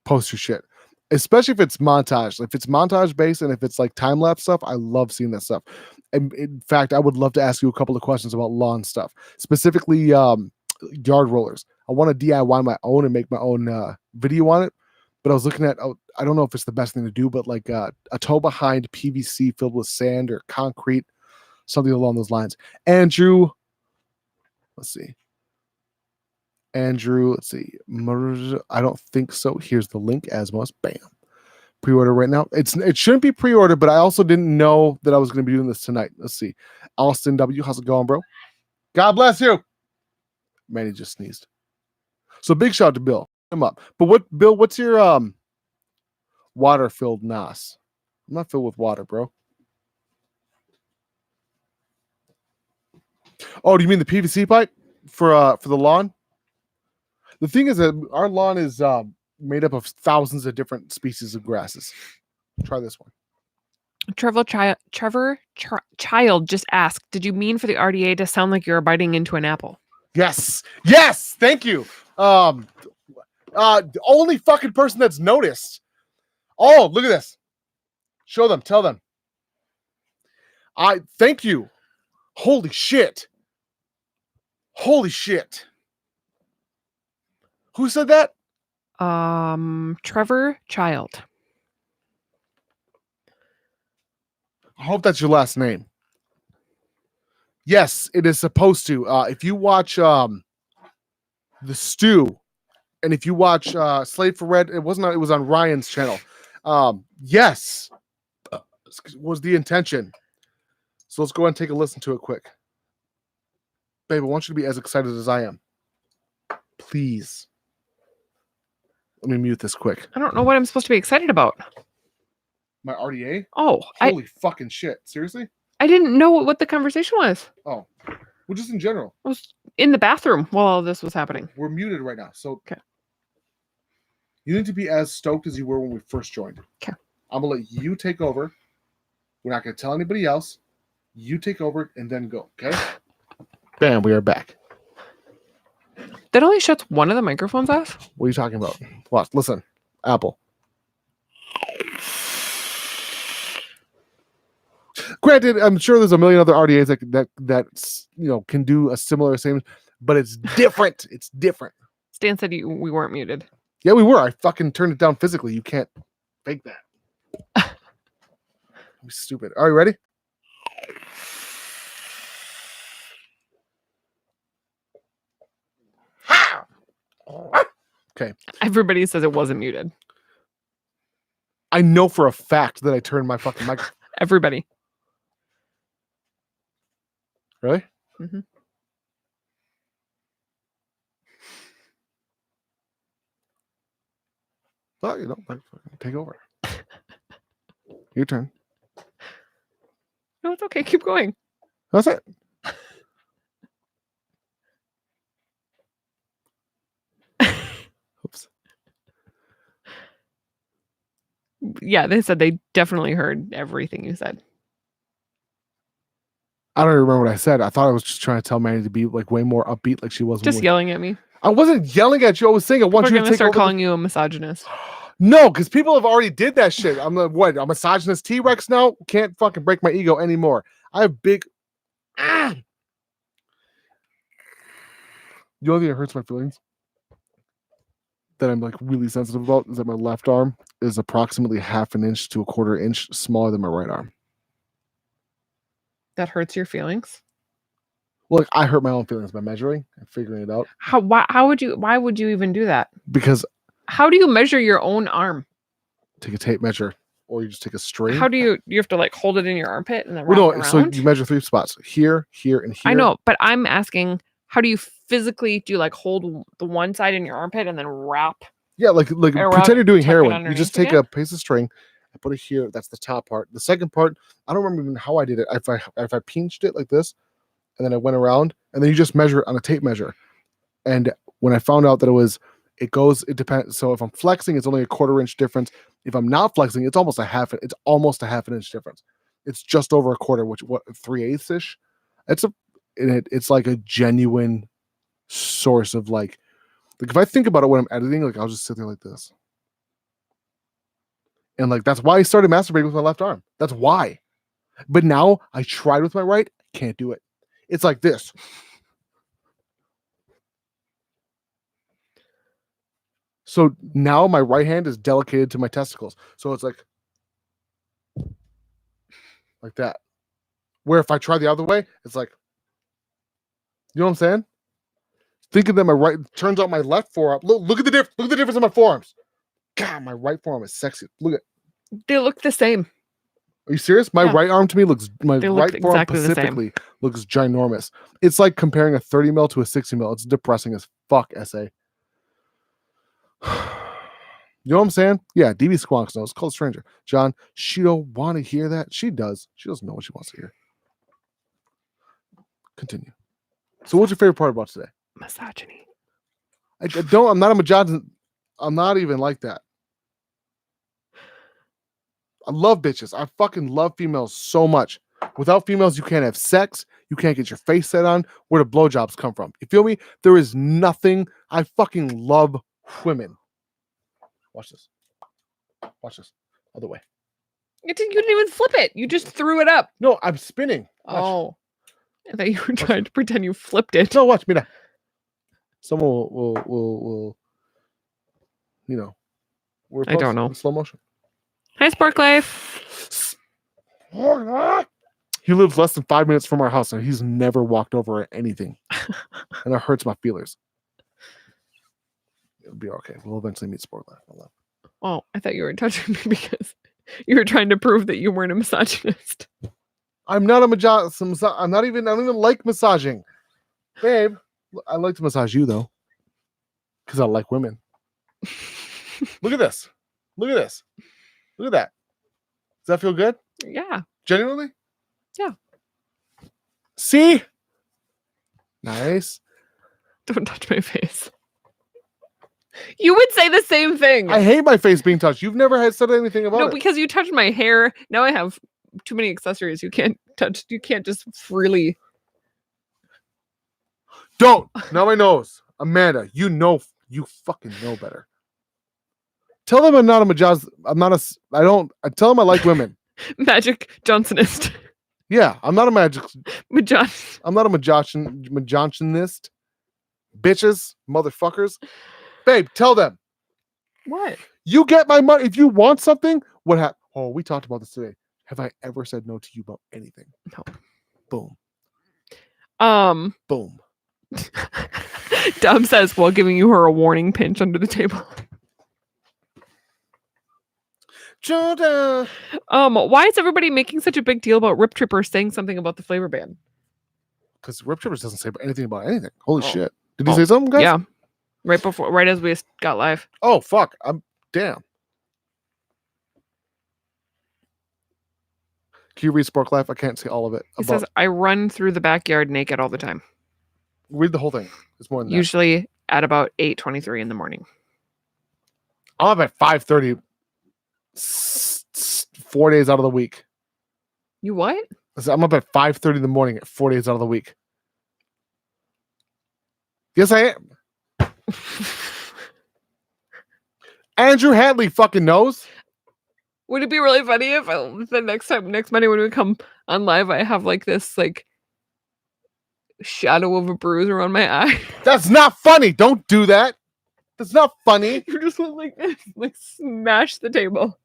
post your shit. Especially if it's montage. If it's montage based and if it's like time lapse stuff, I love seeing that stuff. And in fact, I would love to ask you a couple of questions about lawn stuff, specifically yard rollers. I want to DIY my own and make my own video on it. But I was looking at, I don't know if it's the best thing to do, but like a toe behind PVC filled with sand or concrete, something along those lines. Andrew, let's see. I don't think so. Here's the link, Asmos. Bam. Pre-order right now. It shouldn't be pre-order, but I also didn't know that I was going to be doing this tonight. Let's see. Austin W, how's it going, bro? God bless you. Man, he just sneezed. So big shout out to Bill. Him up. But Bill, what's your water-filled NOS? I'm not filled with water, bro. Oh, do you mean the PVC pipe for the lawn? The thing is that our lawn is made up of thousands of different species of grasses. Try this one. Trevor Child just asked, did you mean for the RDA to sound like you're biting into an apple? Yes. Thank you. The only fucking person that's noticed. Oh, look at this. Show them. Tell them. Thank you. Holy shit. Who said that? Trevor Child. I hope that's your last name. Yes, it is supposed to. If you watch The Stew, and if you watch Slave for Red, it was on Ryan's channel. Yes, was the intention. So let's go ahead and take a listen to it quick. Babe, I want you to be as excited as I am. Please. Let me mute this quick. I don't know what I'm supposed to be excited about. My RDA? Oh, Holy fucking shit. Seriously? I didn't know what the conversation was. Oh. Well, just in general. I was in the bathroom while all this was happening. We're muted right now. So okay. You need to be as stoked as you were when we first joined. Okay. I'm going to let you take over. We're not going to tell anybody else. You take over and then go, okay? Bam, we are back. That only shuts one of the microphones off? What are you talking about? Watch, listen. Apple. Granted, I'm sure there's a million other RDAs that can do a similar same, but it's different. It's different. Stan said we weren't muted. Yeah, we were. I fucking turned it down physically. You can't fake that. I'm stupid. Are you ready? Okay. Everybody says it wasn't muted. I know for a fact that I turned my fucking mic. Everybody. Really? Mm-hmm. Well, take over. Your turn. No, it's okay. Keep going. That's it. Oops. Yeah, they said they definitely heard everything you said. I don't even remember what I said. I thought I was just trying to tell Manny to be like way more upbeat, like she was. Just yelling at me. I wasn't yelling at you. I was saying I want you to start calling you a misogynist. No, because people have already did that shit. I'm like, what? A misogynist T-Rex now? Can't fucking break my ego anymore. I have big. The only thing that hurts my feelings that I'm like really sensitive about is that my left arm is approximately half an inch to a quarter inch smaller than my right arm. That hurts your feelings? Well, like, I hurt my own feelings by measuring and figuring it out. Why would you even do that? Because how do you measure your own arm? Take a tape measure, or you just take a string. How do you have to like hold it in your armpit and then wrap it around? So you measure 3 spots: here, here, and here. I know, but I'm asking, how do you physically hold the one side in your armpit and then wrap? Yeah, like pretend you're doing heroin. You just take a piece of string and put it here. That's the top part. The second part, I don't remember even how I did it. If I pinched it like this, and then I went around, and then you just measure it on a tape measure. And when I found out that it depends. So if I'm flexing, it's only a quarter inch difference. If I'm not flexing, it's almost a half an inch difference. It's just over a quarter, which 3/8 ish. It's like a genuine source of like if I think about it when I'm editing, like I'll just sit there like this. And like that's why I started masturbating with my left arm. That's why. But now I tried with my right, can't do it. It's like this. So now my right hand is delegated to my testicles. So it's like that. Where if I try the other way, it's like, you know what I'm saying? Thinking that my right turns out my left forearm. Look at the difference. Look at the difference in my forearms. God, my right forearm is sexy. Look at. They look the same. Are you serious? My right arm to me looks. My they right look forearm exactly specifically looks ginormous. It's like comparing a 30 mil to a 60 mil. It's depressing as fuck. SA. You know what I'm saying? Yeah, DB Squonks knows. Call a stranger. John, she don't want to hear that. She does. She doesn't know what she wants to hear. Continue. So what's your favorite part about today? Misogyny. I'm not a misogynist. I'm not even like that. I love bitches. I fucking love females so much. Without females, you can't have sex. You can't get your face set on. Where do blowjobs come from? You feel me? There is nothing. I fucking love women. Watch this. Watch this. Other way. You didn't even flip it. You just threw it up. No, I'm spinning. Watch. Oh. I thought you were trying to pretend you flipped it. No, watch. Mira. Someone will we're I don't know. Slow motion. Hi, Spark Life. He lives less than 5 minutes from our house, and he's never walked over anything. And it hurts my feelers. It'll be okay. We'll eventually meet Sport Life. Oh, I thought you were touching me because you were trying to prove that you weren't a misogynist. I'm not a misogynist. I don't even like massaging. Babe, I like to massage you though. Because I like women. Look at this. Look at this. Look at that. Does that feel good? Yeah. Genuinely? Yeah. See? Nice. Don't touch my face. You would say the same thing. I hate my face being touched. You've never had said anything about No, it. because you touched my hair. Now I have too many accessories. You can't touch. You can't just freely. Don't. Not my nose. Amanda, you fucking know better. Tell them I'm not a majaz. I tell them I like women. Magic Johnsonist. Yeah, I'm not a magic. Majon. I'm not a majonctionist. Bitches, motherfuckers. Babe, tell them. What? You get my money. If you want something, what happened? Oh, we talked about this today. Have I ever said no to you about anything? No. Boom. Boom. Dom says while giving you her a warning pinch under the table. Jordan. Why is everybody making such a big deal about Rip Tripper saying something about the flavor ban? Because Rip Trippers doesn't say anything about anything. Holy shit. Did he say something, guys? Yeah. Right as we got live. Oh, fuck. Damn. Can you read Spark Life? I can't see all of it. It says, I run through the backyard naked all the time. Read the whole thing. It's more than Usually at about 8:23 in the morning. I'm up at 5:30 4 days out of the week. You what? I'm up at 5:30 in the morning 4 days out of the week. Yes, I am. Andrew Hadley fucking knows. Would it be really funny if the next Monday when we come on live, I have like this like shadow of a bruise around my eye? That's not funny. Don't do that. That's not funny. You just went like this, like smash the table.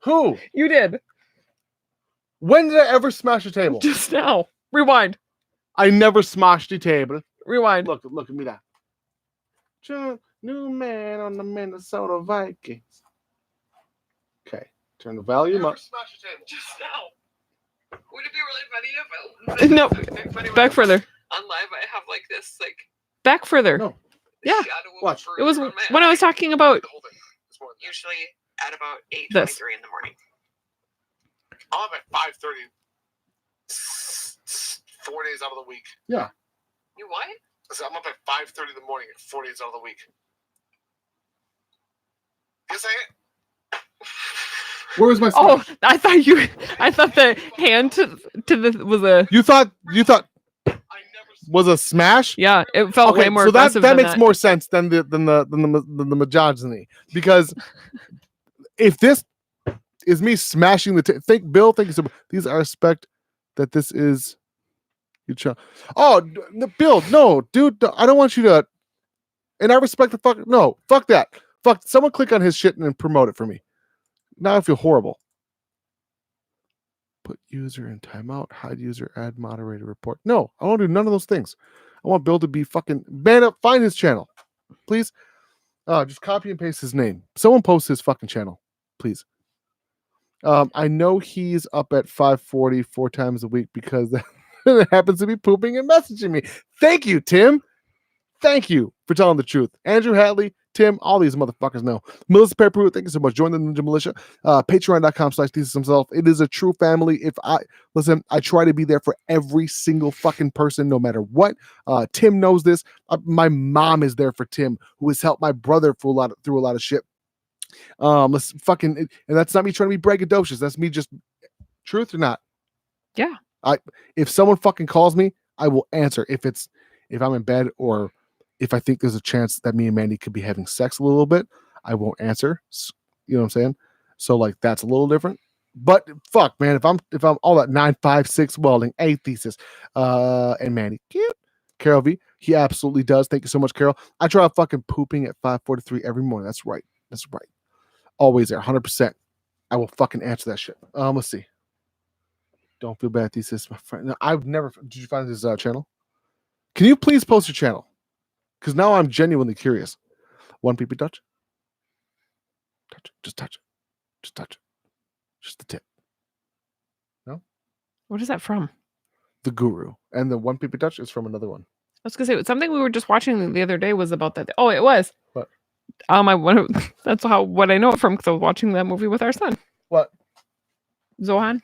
Who? You did. When did I ever smash a table? Just now. Rewind. I never smashed a table. Rewind. Look at me now. New man on the Minnesota Vikings. Okay, turn the volume up. Smash the table. Just now. Would it be really funny if I... No, back further. On live, I have like this, like... Back further. No. Yeah. Watch. It was when I was talking about... Usually at about 8:23 This. in the morning. I'm at 5:30 4 days out of the week. Yeah. You what? So I'm up at 5:30 in the morning 4 days out of the week. Yes, I am. Where was my smash? Oh, I thought the hand to the was a... You thought was a smash? Yeah, it felt way more so aggressive that than makes more sense than the misogyny, because if this is me smashing the Bill, thank you so much. These I respect that this is you. Bill, no, dude, I don't want you to. And I respect the fuck. No, fuck that. Fuck. Someone click on his shit and promote it for me. Now I feel horrible. Put user in timeout, hide user, add moderator report. No, I don't do none of those things. I want Bill to be fucking man up. Find his channel, please. Just copy and paste his name. Someone post his fucking channel, please. I know he's up at 5:40 4 times a week because it happens to be pooping and messaging me. Thank you, Tim. Thank you for telling the truth. Andrew Hadley, Tim, all these motherfuckers know. Melissa Perpru, thank you so much. Join the Ninja Militia. Patreon.com/ThesisHimself. It is a true family. I try to be there for every single fucking person, no matter what. Tim knows this. My mom is there for Tim, who has helped my brother through a lot of shit. Let's fucking, and that's not me trying to be braggadocious. That's me just truth or not. Yeah. If someone fucking calls me, I will answer. If I'm in bed or if I think there's a chance that me and Mandy could be having sex a little bit, I won't answer. You know what I'm saying? So like that's a little different. But fuck, man, if I'm all that 956 welding, a thesis, and Mandy, cute. Carol V, he absolutely does. Thank you so much, Carol. I try fucking pooping at 5:43 every morning. That's right. Always there, 100%. I will fucking answer that shit. Let's see. Don't feel bad, thesis, my friend. No, I've never. Did you find his channel? Can you please post your channel? Because now I'm genuinely curious. One PP touch. Touch it. Just touch it. Just touch it. Just the tip. No? What is that from? The Guru. And the one PP touch is from another one. I was gonna say something we were just watching the other day was about that. Oh, it was. What? That's what I know it from because I was watching that movie with our son. What? Zohan?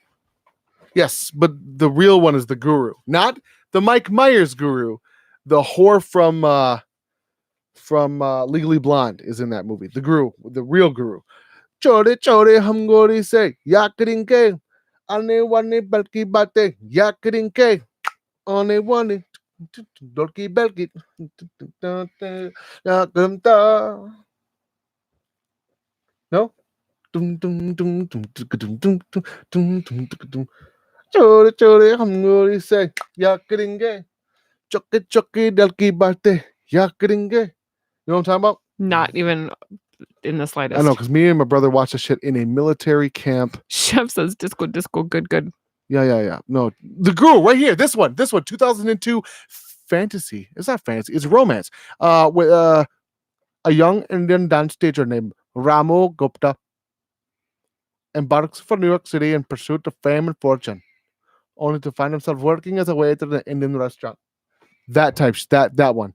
Yes, but the real one is the guru, not the Mike Myers guru. The whore from Legally Blonde is in that movie. The guru, the real guru. Chode chode hum gori se ya karinke ane wane balki bate ya karinke ane wane dolki belki no. Chode chode hum gori se ya karinke choke choke dalki bate ya karinke. You know what I'm talking about? Not even in the slightest. I know, because me and my brother watched this shit in a military camp. Chef says disco, good. Yeah. No, the guru right here. This one, 2002 fantasy. It's not fantasy. It's romance. With a young Indian dance teacher named Ramo Gupta embarks for New York City in pursuit of fame and fortune, only to find himself working as a waiter in an Indian restaurant. That one.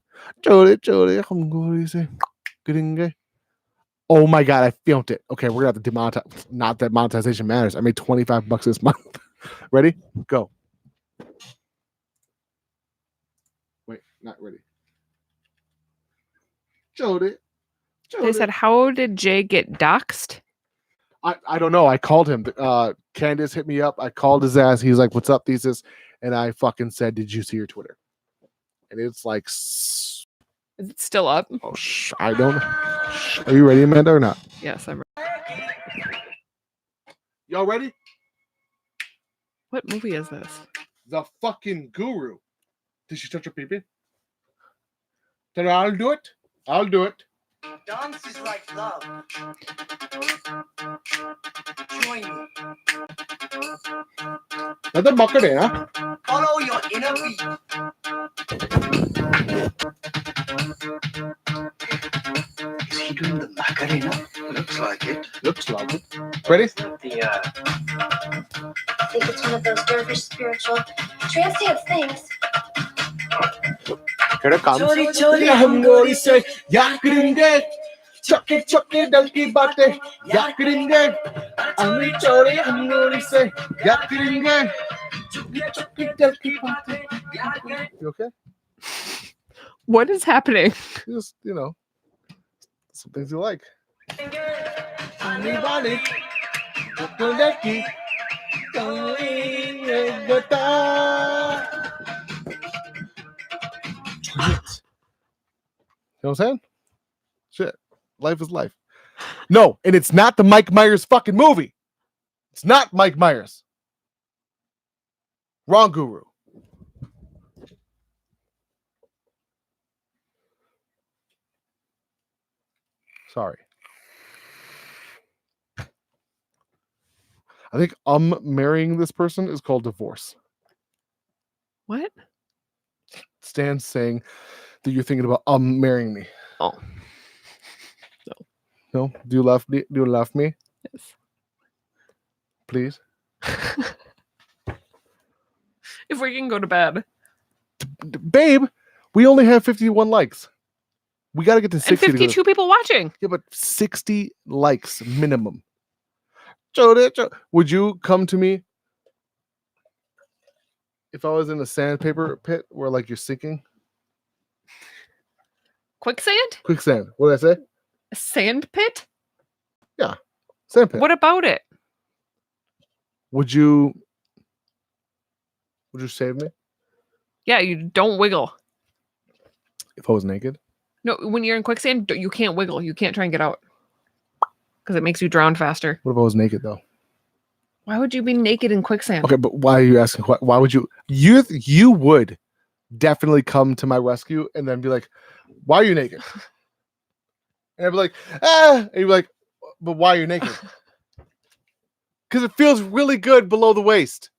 Oh my god, I filmed it. Okay, we're gonna have to demonetize. Not that monetization matters. I made $25 this month. Ready? Go. Wait, not ready. Jody. They said, how did Jay get doxxed? I don't know. I called him. Candace hit me up. I called his ass. He's like, "What's up, Thesis?" And I fucking said, "Did you see your Twitter?" And it's like, is it still up? Oh, I don't know. Are you ready, Amanda, or not? Yes, I'm ready. Y'all ready? What movie is this? The fucking guru. Did she touch her pee-pee? Then I'll do it. Dance is like love. Join me. That's a Macarena. Follow your inner beat. Is he doing the Macarena? Looks like it. Ready? I think it's one of those dervish spiritual trance dance things. Here it comes. Chori chori hum gori se Ya kringe. Choke choke dalki bate. Ya kringe. Ami chori hum gori se. Ya kringe. Choke choke dalki bate. You okay? What is happening? Just, some things you like. Anybody? You know what I'm saying? Shit. Life is life. No, and it's not the Mike Myers fucking movie. It's not Mike Myers. Wrong guru. Sorry. I think marrying this person is called divorce. What? Stan's saying that you're thinking about marrying me. Oh. No? Do you love me? Yes. Please? If we can go to bed. Babe, we only have 51 likes. We got to get to 60. And 52 people watching. Yeah, but 60 likes minimum. Would you come to me if I was in a sandpaper pit where like you're sinking? Quicksand? Quicksand. What did I say? A sand pit? Yeah. Sand pit. What about it? Would you save me? Yeah, you don't wiggle. If I was naked? No, when you're in quicksand, you can't wiggle. You can't try and get out. Because it makes you drown faster. What if I was naked though? Why would you be naked in quicksand? Okay, but why are you asking? Why would you? You would definitely come to my rescue and then be like, "Why are you naked?" And I'd be like, "Ah," and you'd be like, "But why are you naked?" Because it feels really good below the waist.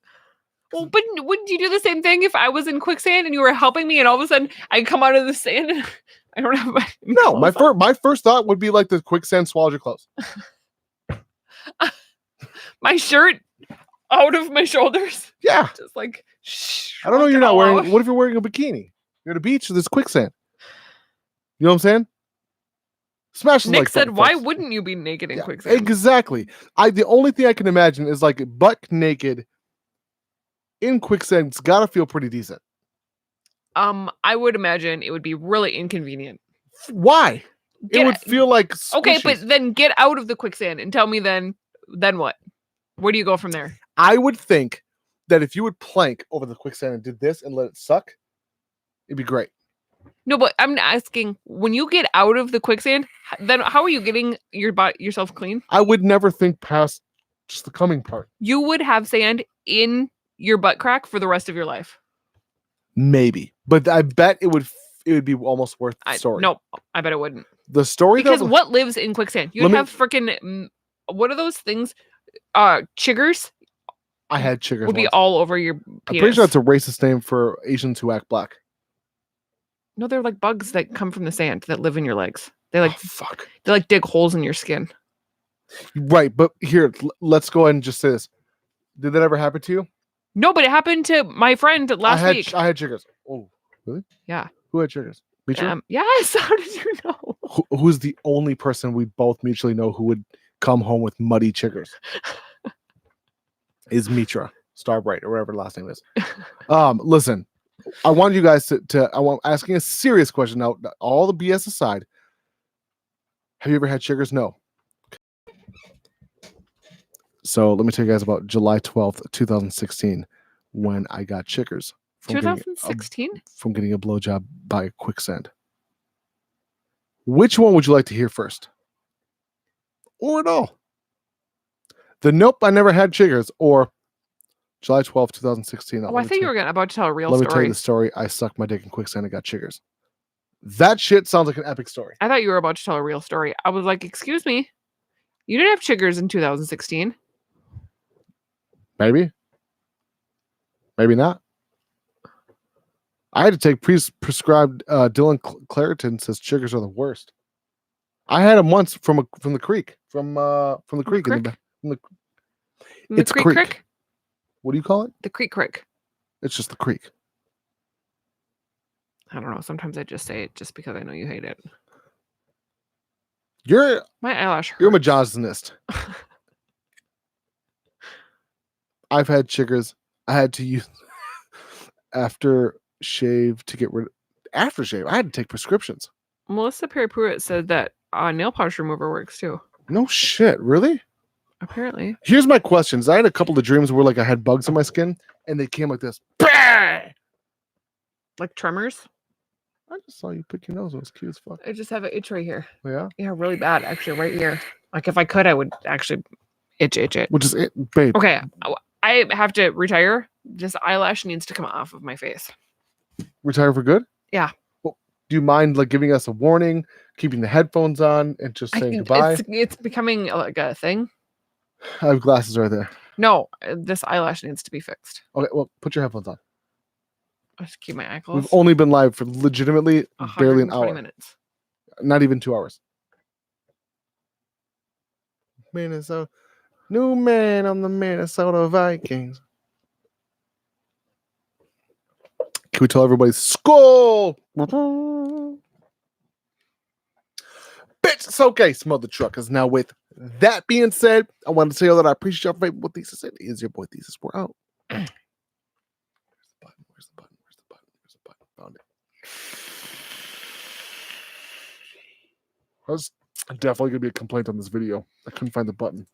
Well, but wouldn't you do the same thing if I was in quicksand and you were helping me, and all of a sudden I come out of the sand and I don't have my No, my first thought would be like the quicksand swallows your clothes. My shirt out of my shoulders. Yeah. Just like, I don't know. You're not all wearing. out. What if you're wearing a bikini? You're at a beach. There's quicksand. You know what I'm saying? Smash the Nick like said, button, "Why folks. wouldn't you be naked in Yeah, quicksand?" exactly. The only thing I can imagine is like butt naked in quicksand. It's gotta feel pretty decent. I would imagine it would be really inconvenient. Why? It would feel like okay, squishies. but then get out of the quicksand and tell me then what? Where do you go from there? I would think that if you would plank over the quicksand and did this and let it suck, it'd be great. No, but I'm asking, when you get out of the quicksand, then how are you getting yourself clean? I would never think past just the coming part. You would have sand in your butt crack for the rest of your life. Maybe, but I bet it would be almost worth the story. No, I bet it wouldn't. The story because what lives in quicksand? You'd have freaking what are those things? Chiggers. I had chiggers. Would be all over your penis. I'm pretty sure that's a racist name for Asians who act black. No, they're like bugs that come from the sand that live in your legs. They like fuck. They like dig holes in your skin. Right, but here, let's go ahead and just say this. Did that ever happen to you? No, but it happened to my friend last week. I had chiggers. Oh, really? Yeah. Who had chiggers? Mitra? Yes. How did you know? Who's the only person we both mutually know who would come home with muddy chiggers? Is Mitra Starbright or whatever the last name is. Listen, I want you guys I'm asking a serious question now. All the BS aside, have you ever had chiggers? No. So let me tell you guys about July 12th, 2016, when I got chiggers. 2016? From getting a blowjob by quicksand. Which one would you like to hear first? Or at all? The nope, I never had chiggers, or July 12th, 2016. I thought you were about to tell a real story. Let me tell you the story. I sucked my dick in quicksand and got chiggers. That shit sounds like an epic story. I thought you were about to tell a real story. I was like, excuse me, you didn't have chiggers in 2016. Maybe. Maybe not. I had to take prescribed Dylan Claritin says chiggers are the worst. I had them once from the creek. From the creek. It's creek. What do you call it? The creek. It's just the creek. I don't know. Sometimes I just say it just because I know you hate it. My eyelash hurts. You're a misogynist. I've had chiggers. I had to use aftershave to get rid of aftershave. I had to take prescriptions. Melissa Perry Pruitt said that nail polish remover works too. No shit, really? Apparently. Here's my questions. I had a couple of dreams where like I had bugs on my skin and they came like this. Like tremors? I just saw you pick your nose. It was cute as fuck. I just have an itch right here. Yeah? Yeah, really bad. Actually, right here. Like if I could, I would actually itch it. Which is it, babe. Okay. I have to retire. This eyelash needs to come off of my face. Retire for good? Yeah. Well, do you mind like giving us a warning, keeping the headphones on, and just saying goodbye? It's becoming like a thing. I have glasses right there. No, this eyelash needs to be fixed. Okay, well, put your headphones on. I just keep my eye closed. We've only been live for legitimately barely an hour. Minutes. Not even 2 hours. Minnesota. New man on the Minnesota Vikings. Can we tell everybody skull? Bitch, it's okay. Smell the truck is now with. That being said, I want to tell you that I appreciate y'all for vaping with Thesis. It is your boy Thesis. We're out. Where's the button? Found it. That was definitely gonna be a complaint on this video. I couldn't find the button.